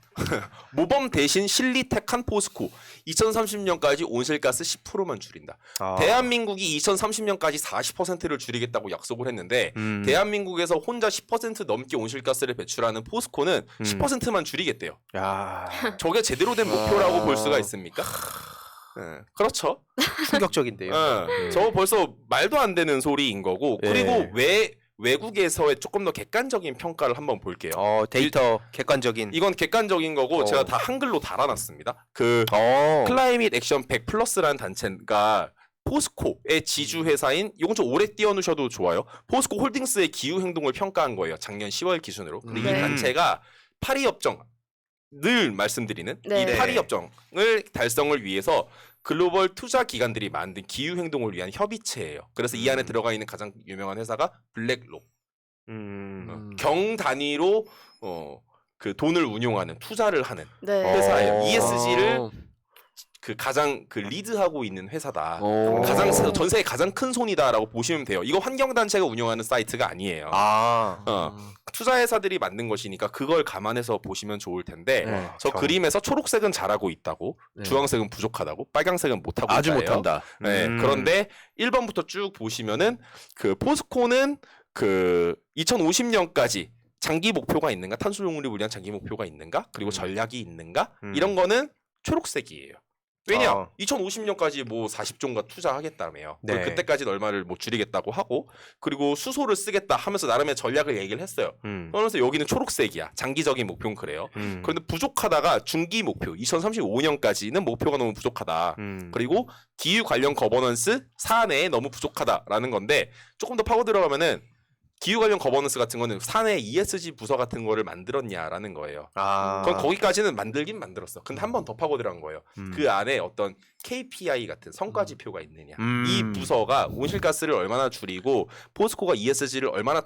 모범 대신 실리택한 포스코 2030년까지 온실가스 10%만 줄인다. 대한민국이 2030년까지 40%를 줄이겠다고 약속을 했는데 대한민국에서 혼자 10% 넘게 온실가스를 배출하는 포스코는 10%만 줄이겠대요. 저게 제대로 된 목표라고 볼 수가 있습니까? 네, 그렇죠. 충격적인데요. 저 벌써 말도 안 되는 소리인 거고 그리고 외국에서의 조금 더 객관적인 평가를 한번 볼게요. 데이터 객관적인. 이건 객관적인 거고 제가 다 한글로 달아놨습니다. 그 클라이밋 액션 100 플러스라는 단체가 포스코의 지주 회사인 이건 좀 오래 띄워놓으셔도 좋아요. 포스코 홀딩스의 기후 행동을 평가한 거예요. 작년 10월 기준으로. 근데 이 단체가 파리 협정 늘 말씀드리는 이 파리 협정을 달성을 위해서 글로벌 투자 기관들이 만든 기후 행동을 위한 협의체예요. 그래서 이 안에 들어가 있는 가장 유명한 회사가 블랙록. 경 단위로 그 돈을 운용하는 투자를 하는 회사예요. ESG를 그 가장 그 리드하고 있는 회사다. 가장 전 세계 가장 큰 손이다라고 보시면 돼요. 이거 환경 단체가 운영하는 사이트가 아니에요. 투자 회사들이 만든 것이니까 그걸 감안해서 보시면 좋을 텐데 저 그림에서 초록색은 잘하고 있다고, 주황색은 부족하다고, 빨강색은 못하고 아주 있다예요. 못한다. 네. 그런데 1번부터 쭉 보시면은 그 포스코는 그 2050년까지 장기 목표가 있는가, 탄소 용유를 위한 장기 목표가 있는가, 그리고 전략이 있는가 이런 거는 초록색이에요. 왜냐? 2050년까지 뭐 40조인가 투자하겠다며요. 네. 그때까지는 얼마를 뭐 줄이겠다고 하고 그리고 수소를 쓰겠다 하면서 나름의 전략을 얘기를 했어요. 그러면서 여기는 초록색이야. 장기적인 목표는 그래요. 그런데 부족하다가 중기 목표 2035년까지는 목표가 너무 부족하다. 그리고 기후 관련 거버넌스 사내에 너무 부족하다라는 건데 조금 더 파고 들어가면은 기후 관련 거버넌스 같은 거는 사내 ESG 부서 같은 거를 만들었냐라는 거예요. 그건 거기까지는 만들긴 만들었어. 근데 한 번 더 파고 들어간 거예요. 그 안에 어떤 KPI 같은 성과 지표가 있느냐. 이 부서가 온실가스를 얼마나 줄이고 포스코가 ESG를 얼마나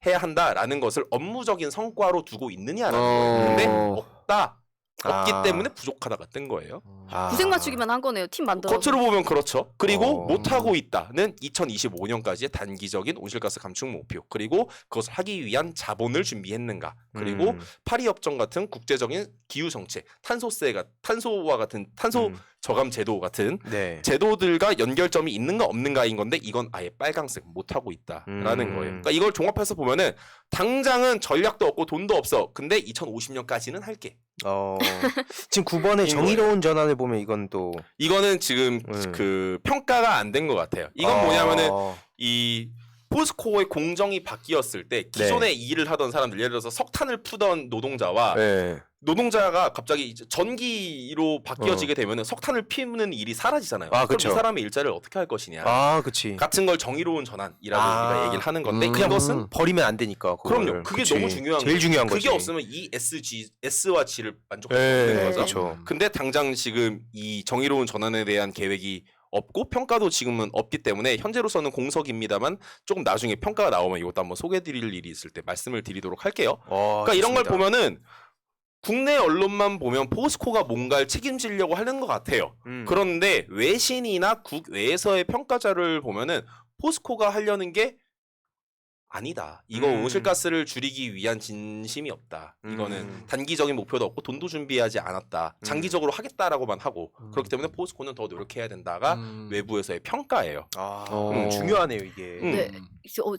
해야 한다라는 것을 업무적인 성과로 두고 있느냐라는 거예요. 근데 없다. 없기 때문에 부족하다가 뜬 거예요. 구색 맞추기만 한 거네요. 팀 만들어. 겉으로 보면 그렇죠. 그리고 못하고 있다는 2025년까지의 단기적인 온실가스 감축 목표. 그리고 그것을 하기 위한 자본을 준비했는가. 그리고 파리 협정 같은 국제적인 기후 정책, 탄소와 같은 탄소 저감 제도 같은 네. 제도들과 연결점이 있는가 없는가인 건데 이건 아예 빨강색 못하고 있다라는 거예요. 그러니까 이걸 종합해서 보면은 당장은 전략도 없고 돈도 없어. 근데 2050년까지는 할게. 지금 9번의 정의로운 전환을 보면 이건 또 이거는 지금 그 평가가 안 된 것 같아요. 이건 뭐냐면은 이 포스코의 공정이 바뀌었을 때 기존에 일을 하던 사람들 예를 들어서 석탄을 푸던 노동자와 노동자가 갑자기 이제 전기로 바뀌어지게 되면은 석탄을 피우는 일이 사라지잖아요. 그럼 그쵸. 이 사람의 일자리를 어떻게 할 것이냐. 그치. 같은 걸 정의로운 전환이라고 우리가 얘기를 하는 건데 그냥 이것은 버리면 안 되니까. 그거를. 그럼요. 그게 그치. 너무 중요한 제일 거예요. 중요한 그게 거지. 없으면 이 S와 G를 만족할 수 없는 거죠. 그렇죠. 근데 당장 지금 이 정의로운 전환에 대한 계획이 없고 평가도 지금은 없기 때문에 현재로서는 공석입니다만 조금 나중에 평가가 나오면 이것도 한번 소개해드릴 일이 있을 때 말씀을 드리도록 할게요. 그러니까 이런 걸 보면은 국내 언론만 보면 포스코가 뭔가를 책임지려고 하는 것 같아요. 그런데 외신이나 국외에서의 평가자를 보면은 포스코가 하려는 게 아니다. 이거 온실가스를 줄이기 위한 진심이 없다. 이거는 단기적인 목표도 없고 돈도 준비하지 않았다. 장기적으로 하겠다라고만 하고 그렇기 때문에 포스코는 더 노력해야 된다가 외부에서의 평가예요. 중요하네요 이게. 네.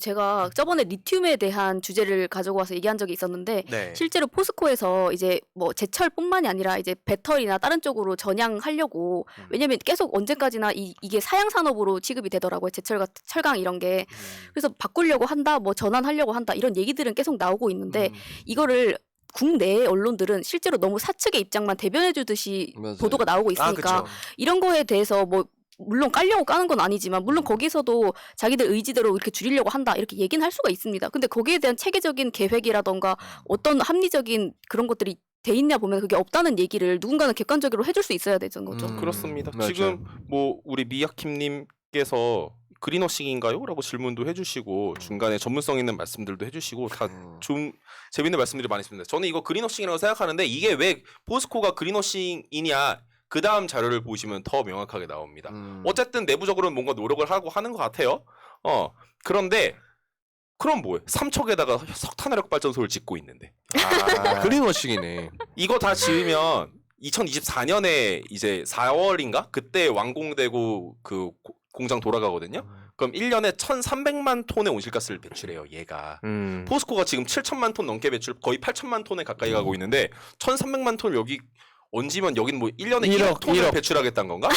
제가 저번에 리튬에 대한 주제를 가지고 와서 얘기한 적이 있었는데 네. 실제로 포스코에서 이제 뭐 제철뿐만이 아니라 이제 배터리나 다른 쪽으로 전향하려고 왜냐면 계속 언제까지나 이게 사양 산업으로 취급이 되더라고요. 제철 같은 철강 이런 게. 그래서 바꾸려고 한다, 뭐 전환하려고 한다 이런 얘기들은 계속 나오고 있는데 이거를 국내 언론들은 실제로 너무 사측의 입장만 대변해 주듯이 맞아요. 보도가 나오고 있으니까 이런 거에 대해서 뭐 물론 깔려고 까는 건 아니지만 물론 거기서도 자기들 의지대로 이렇게 줄이려고 한다 이렇게 얘기는 할 수가 있습니다. 근데 거기에 대한 체계적인 계획이라던가 어떤 합리적인 그런 것들이 돼 있냐 보면 그게 없다는 얘기를 누군가는 객관적으로 해줄 수 있어야 되는 거죠. 그렇습니다. 맞아요. 지금 뭐 우리 미야킴님께서 그린워싱인가요? 라고 질문도 해주시고 중간에 전문성 있는 말씀들도 해주시고 다 좀 재밌는 말씀들이 많이 있습니다. 저는 이거 그린워싱이라고 생각하는데 이게 왜 포스코가 그린워싱이냐 그 다음 자료를 보시면 더 명확하게 나옵니다. 어쨌든 내부적으로는 뭔가 노력을 하고 하는 것 같아요. 그런데 그럼 뭐예요? 삼척에다가 석탄화력 발전소를 짓고 있는데 그린워싱이네. 이거 다 지으면 2024년에 이제 4월인가 그때 완공되고 그 공장 돌아가거든요. 그럼 1년에 1,300만 톤의 온실가스를 배출해요. 얘가. 포스코가 지금 7천만 톤 넘게 배출, 거의 8천만 톤에 가까이 가고 있는데 1,300만 톤을 여기 얹으면 여기는 뭐 1년에 1억 톤을 배출하겠다는 건가?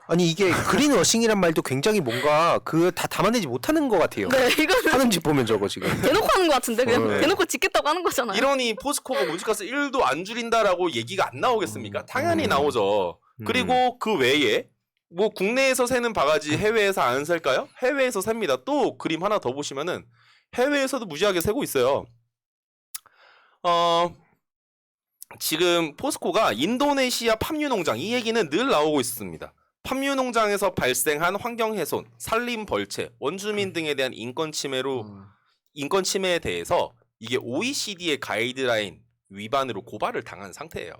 아니 이게 그린워싱이란 말도 굉장히 뭔가 다 담아내지 못하는 것 같아요. 네, 이거는 하는 짓 보면 저거 지금. 대놓고 하는 것 같은데 그냥 네. 대놓고 짓겠다고 하는 거잖아요. 이러니 포스코가 온실가스 1도 안 줄인다라고 얘기가 안 나오겠습니까? 당연히 나오죠. 그리고 그 외에 뭐 국내에서 새는 바가지 해외에서 안 셀까요? 해외에서 셉니다. 또 그림 하나 더 보시면은 해외에서도 무지하게 세고 있어요. 지금 포스코가 인도네시아 팜유 농장 이 얘기는 늘 나오고 있습니다. 팜유 농장에서 발생한 환경 훼손, 산림 벌채, 원주민 등에 대한 인권 침해에 대해서 이게 OECD의 가이드라인 위반으로 고발을 당한 상태예요.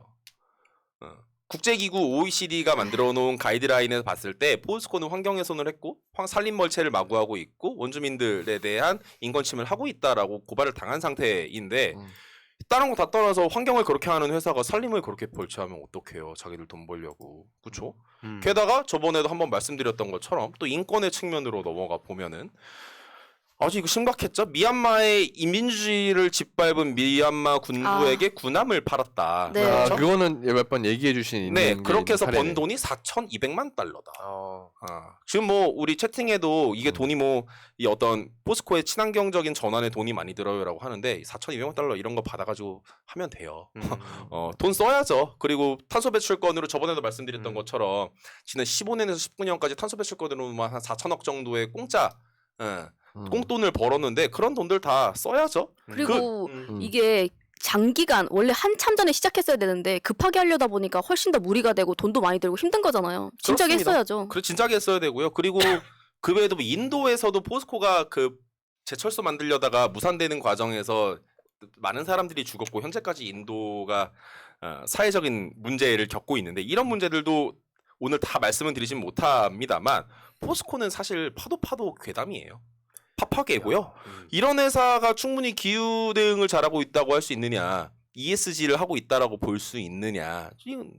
국제기구 OECD가 만들어 놓은 가이드라인에서 봤을 때 포스코는 환경 훼손을 했고 산림 벌채를 마구하고 있고 원주민들에 대한 인권 침해를 하고 있다라고 고발을 당한 상태인데 다른 거 다 떠나서 환경을 그렇게 하는 회사가 산림을 그렇게 벌채하면 어떡해요. 자기들 돈 벌려고. 그렇죠? 게다가 저번에도 한번 말씀드렸던 것처럼 또 인권의 측면으로 넘어가 보면은 아주 이거 심각했죠. 미얀마의 인민주의를 짓밟은 미얀마 군부에게 군함을 팔았다. 네. 아, 그렇죠? 그거는 몇 번 얘기해 주신 네, 있는 그렇게 해서 사례네. 번 돈이 4,200만 달러다. 어. 지금 뭐 우리 채팅에도 이게 돈이 뭐 이 어떤 포스코의 친환경적인 전환에 돈이 많이 들어요라고 하는데 4,200만 달러 이런 거 받아가지고 하면 돼요. 돈 써야죠. 그리고 탄소 배출권으로 저번에도 말씀드렸던 것처럼 지난 15년에서 19년까지 탄소 배출권으로만 한 4천억 정도의 공짜 꽁돈을 벌었는데 그런 돈들 다 써야죠. 그리고 그, 이게 장기간 원래 한참 전에 시작했어야 되는데 급하게 하려다 보니까 훨씬 더 무리가 되고 돈도 많이 들고 힘든 거잖아요. 진작에 그렇습니다. 했어야죠. 그래 진작에 했어야 되고요. 그리고 그 외에도 뭐 인도에서도 포스코가 그 제철소 만들려다가 무산되는 과정에서 많은 사람들이 죽었고 현재까지 인도가 사회적인 문제를 겪고 있는데 이런 문제들도 오늘 다 말씀은 드리진 못합니다만 포스코는 사실 파도 괴담이에요. 파파계고요. 이런 회사가 충분히 기후 대응을 잘하고 있다고 할 수 있느냐, ESG를 하고 있다라고 볼 수 있느냐, 이건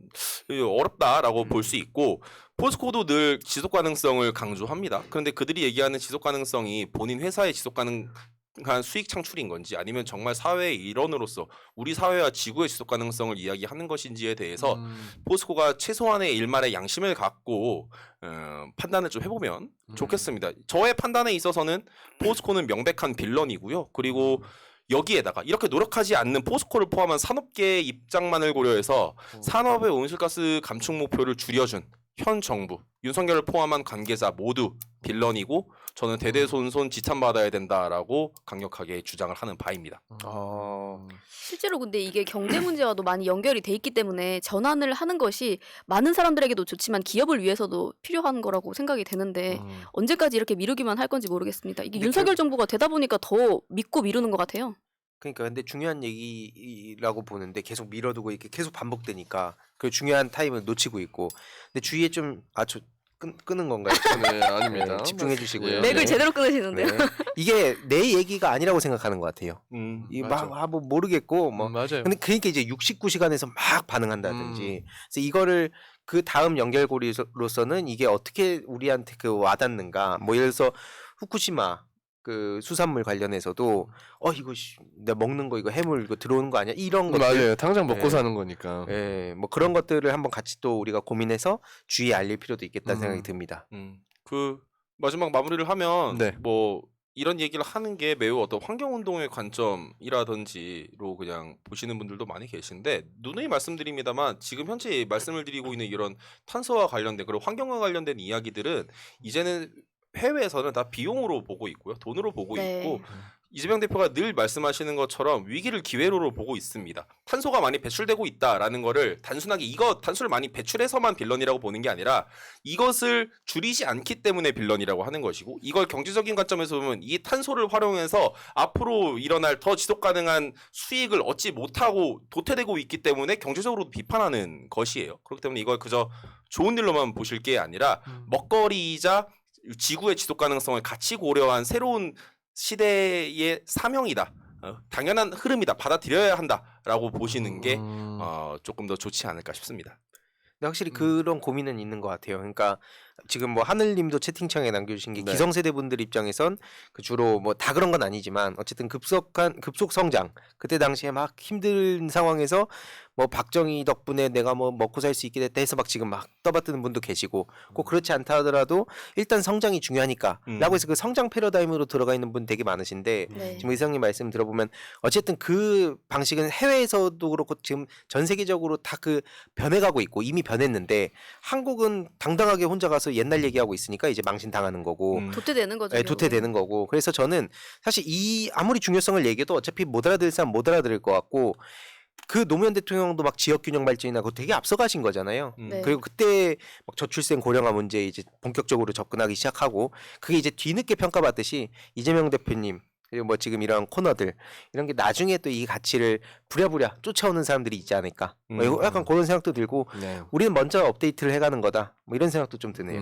어렵다라고 볼 수 있고 포스코도 늘 지속 가능성을 강조합니다. 그런데 그들이 얘기하는 지속 가능성이 본인 회사의 지속 가능한 수익 창출인 건지 아니면 정말 사회의 일원으로서 우리 사회와 지구의 지속 가능성을 이야기하는 것인지에 대해서 포스코가 최소한의 일말의 양심을 갖고 판단을 좀 해보면 좋겠습니다. 저의 판단에 있어서는 포스코는 명백한 빌런이고요. 그리고 여기에다가 이렇게 노력하지 않는 포스코를 포함한 산업계의 입장만을 고려해서 산업의 온실가스 감축 목표를 줄여준 현 정부, 윤석열을 포함한 관계자 모두 빌런이고 저는 대대손손 지탄받아야 된다라고 강력하게 주장을 하는 바입니다. 실제로 근데 이게 경제 문제와도 많이 연결이 돼 있기 때문에 전환을 하는 것이 많은 사람들에게도 좋지만 기업을 위해서도 필요한 거라고 생각이 되는데 언제까지 이렇게 미루기만 할 건지 모르겠습니다. 이게 윤석열 정부가 되다 보니까 더 믿고 미루는 것 같아요. 그러니까 근데 중요한 얘기라고 보는데 계속 미뤄두고 이렇게 계속 반복되니까 그 중요한 타임을 놓치고 있고. 근데 주위에 좀 끄는 건가요? 네, 아닙니다. 네, 집중해 주시고요. 네. 맥을 제대로 끊으시는데요. 네. 이게 내 얘기가 아니라고 생각하는 것 같아요. 이게 맞아. 뭐 모르겠고 뭐. 맞아요. 근데 그러니까 이제 69시간에서 막 반응한다든지. 그래서 이거를 그 다음 연결고리로서는 이게 어떻게 우리한테 그 와닿는가. 뭐 예를 들어서 후쿠시마 그 수산물 관련해서도 이거 내가 먹는 거 이거 해물 이거 들어오는 거 아니야? 이런 것들. 맞아요. 당장 먹고 네. 사는 거니까. 예, 뭐 그런 것들을 한번 같이 또 우리가 고민해서 주위에 알릴 필요도 있겠다는 생각이 듭니다. 그 마지막 마무리를 하면 네. 뭐 이런 얘기를 하는 게 매우 어떤 환경운동의 관점이라든지로 그냥 보시는 분들도 많이 계신데 누누이 말씀드립니다만 지금 현재 말씀을 드리고 있는 이런 탄소와 관련된 그리고 환경과 관련된 이야기들은 이제는 해외에서는 다 비용으로 보고 있고요. 돈으로 보고 네. 있고 이재명 대표가 늘 말씀하시는 것처럼 위기를 기회로 보고 있습니다. 탄소가 많이 배출되고 있다라는 거를 단순하게 탄소를 많이 배출해서만 빌런이라고 보는 게 아니라 이것을 줄이지 않기 때문에 빌런이라고 하는 것이고 이걸 경제적인 관점에서 보면 이 탄소를 활용해서 앞으로 일어날 더 지속 가능한 수익을 얻지 못하고 도태되고 있기 때문에 경제적으로도 비판하는 것이에요. 그렇기 때문에 이걸 그저 좋은 일로만 보실 게 아니라 먹거리이자 지구의 지속 가능성을 같이 고려한 새로운 시대의 사명이다. 당연한 흐름이다. 받아들여야 한다라고 보시는 게 조금 더 좋지 않을까 싶습니다. 근데 확실히 그런 고민은 있는 것 같아요. 그러니까 지금 뭐 하늘님도 채팅창에 남겨주신 게 네. 기성세대 분들 입장에선 그 주로 뭐 다 그런 건 아니지만 어쨌든 급속 성장 그때 당시에 막 힘든 상황에서 뭐 박정희 덕분에 내가 뭐 먹고 살 수 있게 됐다 해서 막 지금 막 떠받드는 분도 계시고 꼭 그렇지 않다 하더라도 일단 성장이 중요하니까라고 해서 그 성장 패러다임으로 들어가 있는 분 되게 많으신데 네. 지금 의상님 말씀 들어보면 어쨌든 그 방식은 해외에서도 그렇고 지금 전 세계적으로 다 그 변해가고 있고 이미 변했는데 한국은 당당하게 혼자 가서 옛날 얘기하고 있으니까 이제 망신 당하는 거고 도태되는 거죠. 네, 결국은. 도태되는 거고. 그래서 저는 사실 이 아무리 중요성을 얘기해도 어차피 못 알아들을 사람 못 알아들을 것 같고 그 노무현 대통령도 막 지역균형 발전이나 그거 되게 앞서가신 거잖아요. 네. 그리고 그때 막 저출생 고령화 문제에 이제 본격적으로 접근하기 시작하고 그게 이제 뒤늦게 평가받듯이 이재명 대표님 그리고 뭐 지금 이런 코너들 이런 게 나중에 또 이 가치를 부랴부랴 쫓아오는 사람들이 있지 않을까. 뭐 약간 그런 생각도 들고 네. 우리는 먼저 업데이트를 해가는 거다. 뭐 이런 생각도 좀 드네요.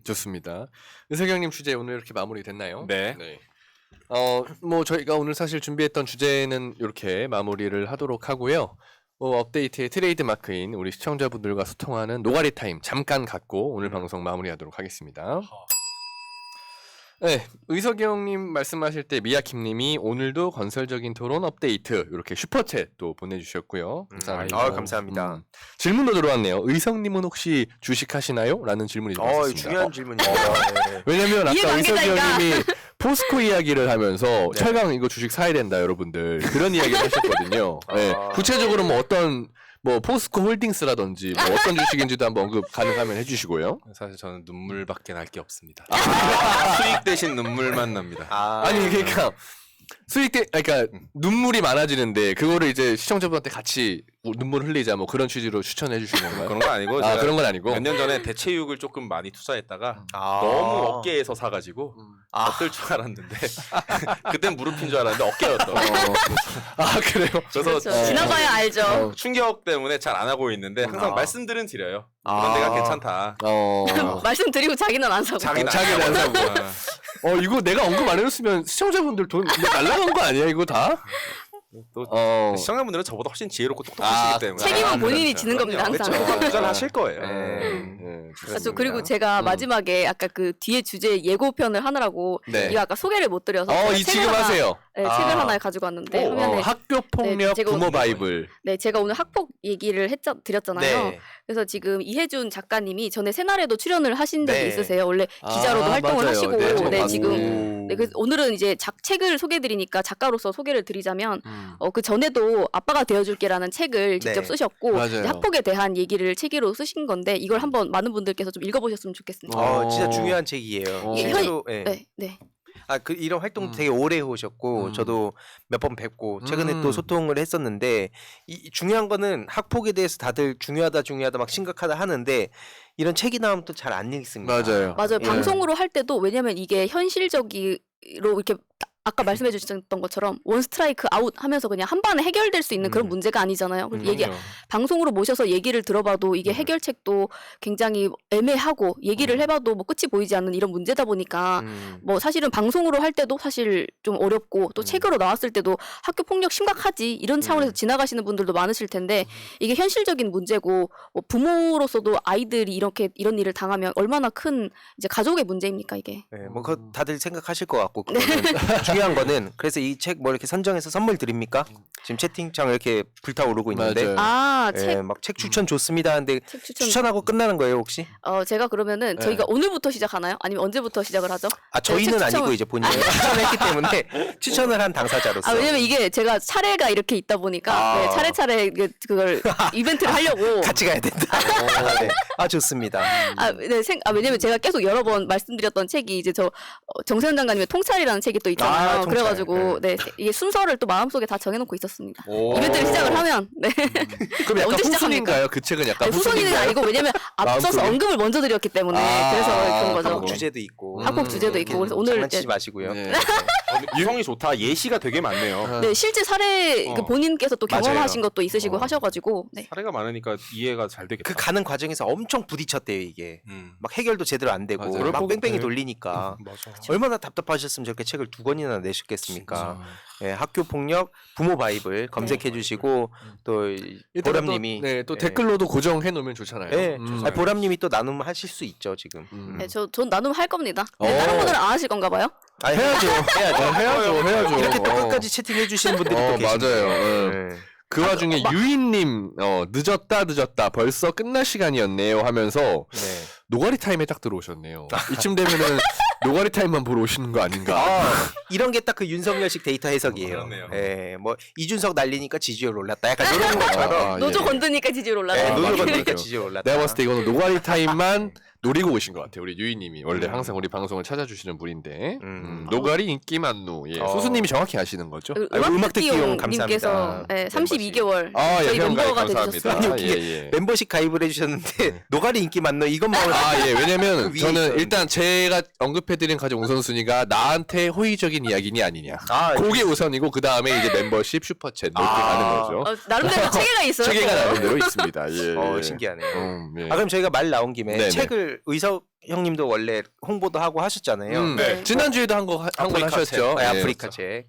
좋습니다. 은석영님 주제 오늘 이렇게 마무리됐나요? 네. 뭐 저희가 오늘 사실 준비했던 주제는 이렇게 마무리를 하도록 하고요. 업데이트의 트레이드 마크인 우리 시청자분들과 소통하는 노가리 타임 잠깐 갖고 오늘 방송 마무리하도록 하겠습니다. 네, 의석이 형님 말씀하실 때 미야킴님이 오늘도 건설적인 토론 업데이트 이렇게 슈퍼챗 또 보내주셨고요. 감사합니다. 감사합니다. 질문도 들어왔네요. 의석님은 혹시 주식하시나요? 라는 질문이 들어왔습니다. 중요한 질문이에요. 네. 왜냐면 아까 의석이 이해관계자니까. 형님이 포스코 이야기를 하면서 철강 이거 주식 사야 된다 여러분들 그런 이야기를 하셨거든요. 네, 구체적으로 뭐 어떤 뭐 포스코 홀딩스라든지 뭐 어떤 주식인지도 한번 언급 가능하면 해주시고요. 사실 저는 눈물밖에 날 게 없습니다. 수익 대신 눈물만 납니다. 아니 그러니까 그러니까 눈물이 많아지는데 그거를 이제 시청자분한테 같이 눈물 흘리자 뭐 그런 취지로 추천해 주시는 건가요? 그런 건 아니고 아 제가 그런 건 아니고 몇 년 전에 대체육을 조금 많이 투자했다가 너무 어깨에서 사가지고 어떨 줄 알았는데 그땐 무릎인 줄 알았는데 어깨였더라고요. 아 그래요? 그래서 그렇죠. 지나봐야 알죠. 충격 때문에 잘 안 하고 있는데 항상 말씀들은 드려요. 아. 그런 데가 괜찮다. 말씀드리고 자기는 안 사고. 자기는 자기는 안 사고. 이거 내가 언급 안 해줬으면 시청자분들 돈 날라간 거 아니야 이거 다? 또 어. 시청자분들은 저보다 훨씬 지혜롭고 똑똑하시기 때문에 책임은 본인이 그렇죠. 지는 겁니다, 그럼요. 항상. 그렇죠. 도전하실 거예요. 그래서 그리고 제가 마지막에 아까 그 뒤에 주제 예고편을 하느라고 네. 이거 아까 소개를 못 드려서 제가 이 책을 지금 하나, 하세요. 네, 책을 하나 가지고 왔는데 화면에 학교 폭력 네, 제가 부모 오늘- 바이블. 네, 제가 오늘 학폭 얘기를 드렸잖아요. 네. 그래서 지금 이혜준 작가님이 전에 새날에도 출연을 하신 적이 네. 있으세요. 원래 기자로도 아, 활동을 맞아요. 하시고, 네, 네, 저도 지금 네, 그래서 오늘은 이제 책을 소개드리니까 작가로서 소개를 드리자면 그 전에도 아빠가 되어줄게라는 책을 직접 네. 쓰셨고 맞아요. 이제 학폭에 대한 얘기를 책으로 쓰신 건데 이걸 한번 많은 분들께서 좀 읽어보셨으면 좋겠습니다. 진짜 중요한 책이에요. 이게 실제로 예. 네, 네. 이런 활동 되게 오래 해오셨고 저도 몇 번 뵙고 최근에 또 소통을 했었는데 중요한 거는 학폭에 대해서 다들 중요하다 막 심각하다 하는데 이런 책이 나오면 또 잘 안 읽습니다. 맞아요. 맞아요. 예. 방송으로 할 때도 왜냐면 이게 현실적으로 이렇게 아까 말씀해 주셨던 것처럼 원 스트라이크 아웃 하면서 그냥 한 번에 해결될 수 있는 그런 문제가 아니잖아요. 그래서 얘기 방송으로 모셔서 얘기를 들어봐도 이게 해결책도 굉장히 애매하고 얘기를 해봐도 뭐 끝이 보이지 않는 이런 문제다 보니까 뭐 사실은 방송으로 할 때도 사실 좀 어렵고 또 책으로 나왔을 때도 학교 폭력 심각하지 이런 차원에서 지나가시는 분들도 많으실 텐데 이게 현실적인 문제고 뭐 부모로서도 아이들이 이런 일을 당하면 얼마나 큰 이제 가족의 문제입니까 이게. 네, 뭐 그거 다들 생각하실 것 같고 그거는 중요한 거는 그래서 이 책 뭐 이렇게 선정해서 선물 드립니까? 지금 채팅창 이렇게 불타오르고 있는데 맞아요. 막 책 추천 좋습니다 하는데 책 추천. 추천하고 끝나는 거예요 혹시? 제가 그러면은 저희가 오늘부터 시작하나요? 아니면 언제부터 시작을 하죠? 저희는 책 아니고 추천을- 이제 본인이 추천했기 때문에 추천을 한 당사자로서 왜냐면 이게 제가 차례가 이렇게 있다 보니까 네, 차례차례 그걸 이벤트를 하려고 같이 가야 된다. 네. 좋습니다. 왜냐면 제가 계속 여러 번 말씀드렸던 책이 이제 정세현 장관님의 통찰이라는 책이 또 있잖아요. 통찰. 그래가지고 이게 순서를 또 마음속에 다 정해놓고 있었습니다. 이벤트를 시작을 하면 그럼 약간 언제 시작합니까? 후순인가요? 그 책은 약간 후손이는 후순인가요? 아니고 왜냐면 앞서서 마음속에? 언급을 먼저 드렸기 때문에 그래서 그런 거죠. 한국 주제도 있고 학폭 주제도 있고 그래서 오늘 장난치지 마시고요. 네. 유성이 좋다. 예시가 되게 많네요. 네, 실제 사례 그 본인께서 또 경험하신 맞아요. 것도 있으시고 하셔가지고 네. 사례가 많으니까 이해가 잘 되겠다. 그 가는 과정에서 엄청 부딪혔대요 이게. 막 해결도 제대로 안 되고 맞아요. 막 뺑뺑이 네. 돌리니까 맞아. 얼마나 답답하셨으면 저렇게 책을 2권이나 내셨겠습니까? 예, 학교 폭력 부모 바이블 검색해 주시고 또 이따가 보람님이 또 댓글로도 고정해 놓으면 좋잖아요. 예, 보람님이 또 나눔하실 수 있죠 지금. 네, 전 나눔 할 겁니다. 네, 다른 분들은 안 하실 건가 봐요? 해야죠. 해야죠. 이렇게 또 끝까지 채팅해 주시는 분들이 또 계시네요. 맞아요. 네. 그 와중에 유인님 늦었다 벌써 끝날 시간이었네요 하면서 네. 노가리 타임에 딱 들어오셨네요. 이쯤 되면은 노가리 타임만 보러 오시는 거 아닌가? 이런 게 딱 그 윤석열식 데이터 해석이에요. 그렇네요. 예, 뭐 이준석 날리니까 지지율 올랐다. 약간 이런 것처럼. 노조 예. 건드니까 지지율 예, 올라요. 노조 맞아요. 건드니까 지지율 올랐다. 내가 봤을 때 이거는 노가리 타임만 노리고 오신 것 같아요. 우리 유이님이 원래 항상 우리 방송을 찾아주시는 분인데 노가리 인기 만누 수수님이 정확히 아시는 거죠? 음악 듣기 용 음악듣기용님께서 감사합니다. 32개월 예, 저희 회원가입 멤버가 감사합니다. 되셨어요. 예. 멤버십 가입을 해주셨는데 노가리 인기 맞노 이것만 왜냐면 위에 저는 있었는데. 일단 제가 언급해드린 가장 우선순위가 나한테 호의적인 이야기니 아니냐. 그게 우선이고 그 다음에 이제 멤버십, 슈퍼챗 이렇게 가는 거죠. 나름대로 체계가 있어요. 체계가 나름대로 있습니다. 예. 신기하네요. 예. 그럼 저희가 말 나온 김에 네네. 책을 의석 형님도 원래 홍보도 하고 하셨잖아요. 네. 지난주에도 한 건 하셨죠. 네, 예. 아프리카 책.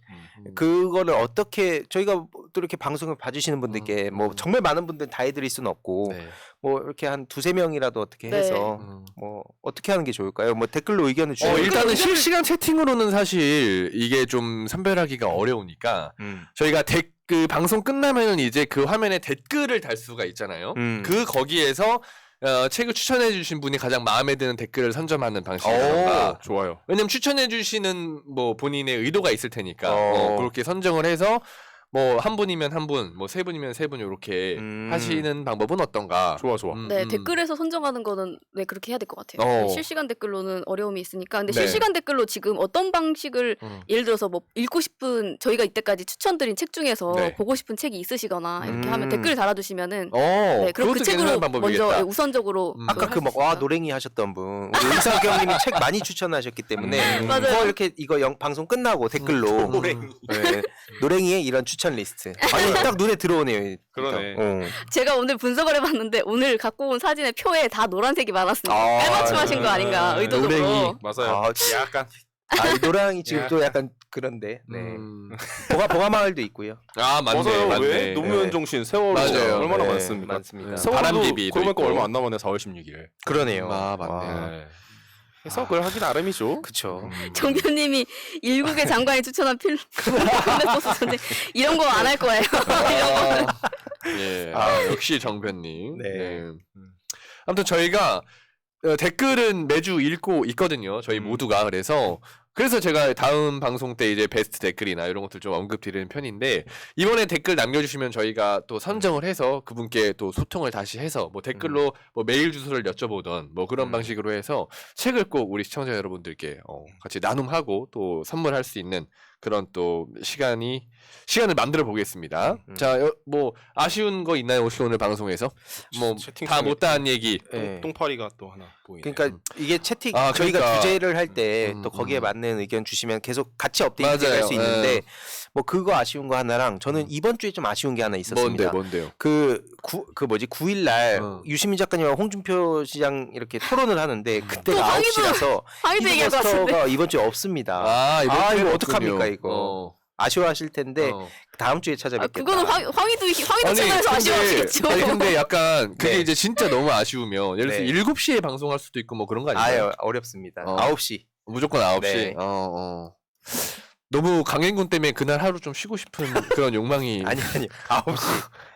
그거를 어떻게 저희가 또 이렇게 방송을 봐주시는 분들께 뭐 정말 많은 분들 다 해드릴 수는 없고 네. 뭐 이렇게 한 두세 명이라도 어떻게 네. 해서 뭐 어떻게 하는 게 좋을까요? 뭐 댓글로 의견을 주세요. 일단은 실시간 채팅으로는 사실 이게 좀 선별하기가 어려우니까 저희가 댓글 방송 끝나면은 이제 그 화면에 댓글을 달 수가 있잖아요. 그 거기에서 책을 추천해 주신 분이 가장 마음에 드는 댓글을 선점하는 방식이니까 좋아요. 왜냐면 추천해 주시는 뭐 본인의 의도가 있을 테니까 그렇게 선정을 해서 뭐 한 분이면 한 분, 뭐 세 분이면 세 분 이렇게 하시는 방법은 어떤가? 좋아. 네, 댓글에서 선정하는 거는 네 그렇게 해야 될 것 같아요. 실시간 댓글로는 어려움이 있으니까. 근데 네. 실시간 댓글로 지금 어떤 방식을 예를 들어서 뭐 읽고 싶은 저희가 이때까지 추천드린 책 중에서 네. 보고 싶은 책이 있으시거나 이렇게 하면 댓글 달아주시면은 네, 그럼 그 그것도 책으로 괜찮은 방법이겠다. 먼저 우선적으로 아까 그 막 와 노랭이 하셨던 분 우리 의사경님이 책 많이 추천하셨기 때문에 맞아요. 그거 이렇게 이거 방송 끝나고 댓글로 네, 노랭이의 이런 추천 리스트 아니 딱 눈에 들어오네요. 그러네. 제가 오늘 분석을 해봤는데 오늘 갖고 온 사진의 표에 다 노란색이 많았습니다. 아, 깔맞춤하신 거 아닌가 의도적으로. 노랭이. 맞아요. 아, 약간 이 노랑이 지금 또 약간 그런데 네. 보가마을도 있고요. 아 맞네. 맞아요. 맞네. 왜 노무현 정신 세월호 맞아요. 얼마나 네, 많습니까? 많습니다. 세월호도 바람개비도 그러고 보니까 있고. 얼마 안 남았네. 4월 16일. 그러네요. 아 맞네. 와, 해석을 하기 나름이죠. 그쵸. 정변님이 일국의 장관이 추천한 필름포스 전쟁 이런 거 안 할 거예요. 예. 역시 정변님. 네. 네. 아무튼 저희가 댓글은 매주 읽고 있거든요. 저희 모두가 그래서 제가 다음 방송 때 이제 베스트 댓글이나 이런 것들 좀 언급드리는 편인데 이번에 댓글 남겨주시면 저희가 또 선정을 해서 그분께 또 소통을 다시 해서 뭐 댓글로 뭐 메일 주소를 여쭤보던 뭐 그런 방식으로 해서 책을 꼭 우리 시청자 여러분들께 같이 나눔하고 또 선물할 수 있는 그런 또 시간을 만들어 보겠습니다. 자, 뭐 아쉬운 거 있나요? 혹시 오늘 방송에서 뭐 다 못다한 얘기. 네. 똥파리가 또 하나 보이네. 그러니까 이게 채팅 아, 저희가 그러니까. 주제를 할 때 또 거기에 맞는 의견 주시면 계속 같이 업데이트 할 수 맞아요. 있는데 뭐 그거 아쉬운 거 하나랑 저는 이번 주에 좀 아쉬운 게 하나 있었습니다. 뭔데요? 그 9일 날 유시민 작가님과 홍준표 시장 이렇게 토론을 하는데 또 그때가 황희도 9시라서 황희도 얘기할 것 같은데. 히브버스터가 이번 주에 없습니다. 이번 주에 이거 없군요. 어떡합니까 이거. 아쉬워하실 텐데 다음 주에 찾아뵙겠다. 그거는 황희도 채널에서 아쉬워하시겠죠. 아니 근데 약간 그게 네. 이제 진짜 너무 아쉬우면 예를 들어서 네. 7시에 방송할 수도 있고 뭐 그런 거 아닌가요? 어렵습니다. 어. 9시. 무조건 9시. 네. 너무 강행군 때문에 그날 하루 좀 쉬고 싶은 그런 욕망이 아니 9시.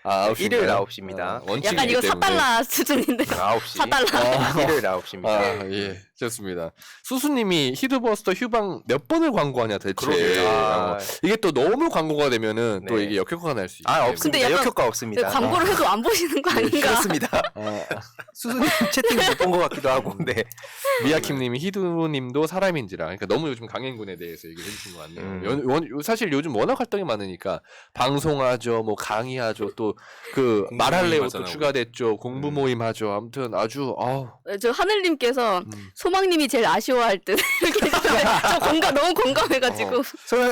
9시. 일요일 9시입니다. 약간 이거 4달러 수준인데. 9시. 4달러. 일요일 9시입니다. 예, 좋습니다. 수수님이 히드버스터 휴방 몇 번을 광고하냐 대체. 그러게요. 이게 또 너무 광고가 되면은 또 네. 이게 역효과가 날 수 있어요. 없습니다. 근데 약간- 역효과 없습니다. 네, 광고를 해도 안 보시는 거 아닌가? 그렇습니다. 수수님 채팅 못 본 것 같기도 하고. 네. 미야킴님이 히두님도 사람인지라. 그러니까 너무 요즘 강행군에 대해서 얘기해 주신 것 같네요. 사실 요즘 워낙 활동이 많으니까 방송하죠, 뭐 강의하죠, 또 그 말할래요 또 하잖아, 추가됐죠, 공부 모임 하죠. 아무튼 아주 저 하늘님께서 소망님이 제일 아쉬워할 듯 이렇게 해주셨는데 저 너무 공감해가지고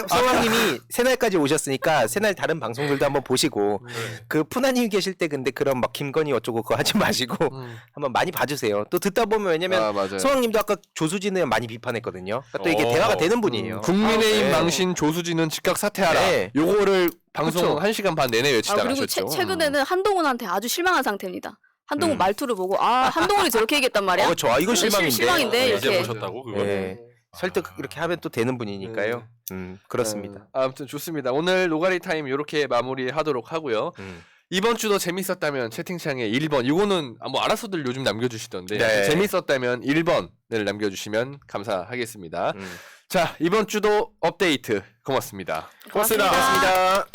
소왕님이 새날까지 오셨으니까 새날 다른 방송들도 한번 보시고 그 푸나님 계실 때 근데 그런 막 김건희 어쩌고 그거 하지 마시고 한번 많이 봐주세요. 또 듣다 보면 왜냐면 맞아요. 소왕님도 아까 조수진을 많이 비판했거든요. 그러니까 또 이게 대화가 되는 분이에요. 국민의힘 네. 망신 조수진은 즉각 사퇴하라. 네. 요거를 방송 그쵸. 1시간 반 내내 외치다 그리고 가셨죠. 최근에는 한동훈한테 아주 실망한 상태입니다. 한동훈 말투를 보고 한동훈이 저렇게 얘기했단 말이야? 그렇죠. 이거 실망인데. 실망인데 이제 이렇게. 보셨다고 그거. 네. 설득 이렇게 하면 또 되는 분이니까요. 그렇습니다. 아무튼 좋습니다. 오늘 노가리 타임 이렇게 마무리하도록 하고요. 이번 주도 재밌었다면 채팅창에 1번 이거는 뭐 알아서들 요즘 남겨주시던데 네. 재밌었다면 1번을 남겨주시면 감사하겠습니다. 자 이번 주도 업데이트 고맙습니다. 고맙습니다.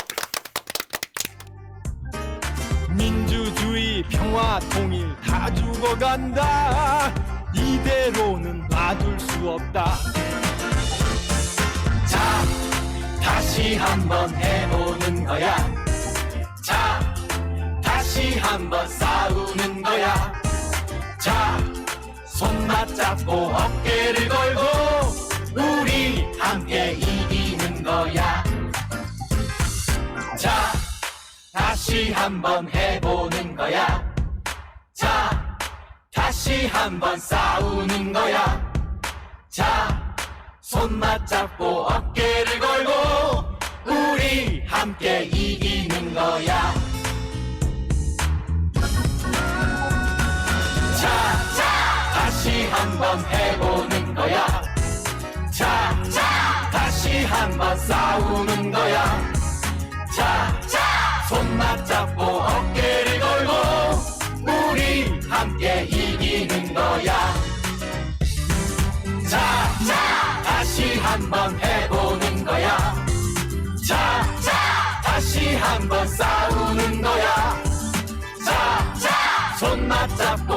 민주주의 평화 통일 다 죽어간다 이대로는 놔둘 수 없다 자 다시 한번 해보는 거야 자 다시 한번 싸우는 거야 자 손 맞잡고 어깨를 걸고 우리 함께 이기는 거야 자 다시 한번 해보는 거야 자 다시 한번 싸우는 거야 자 손 맞잡고 어깨를 걸고 우리 함께 이기는 한번 싸우는 거야. 자, 손 맞잡고 어깨를 걸고 우리 함께 이기는 거야. 자, 다시 한번 해보는 거야. 자, 다시 한번 싸우는 거야. 자, 손 맞잡고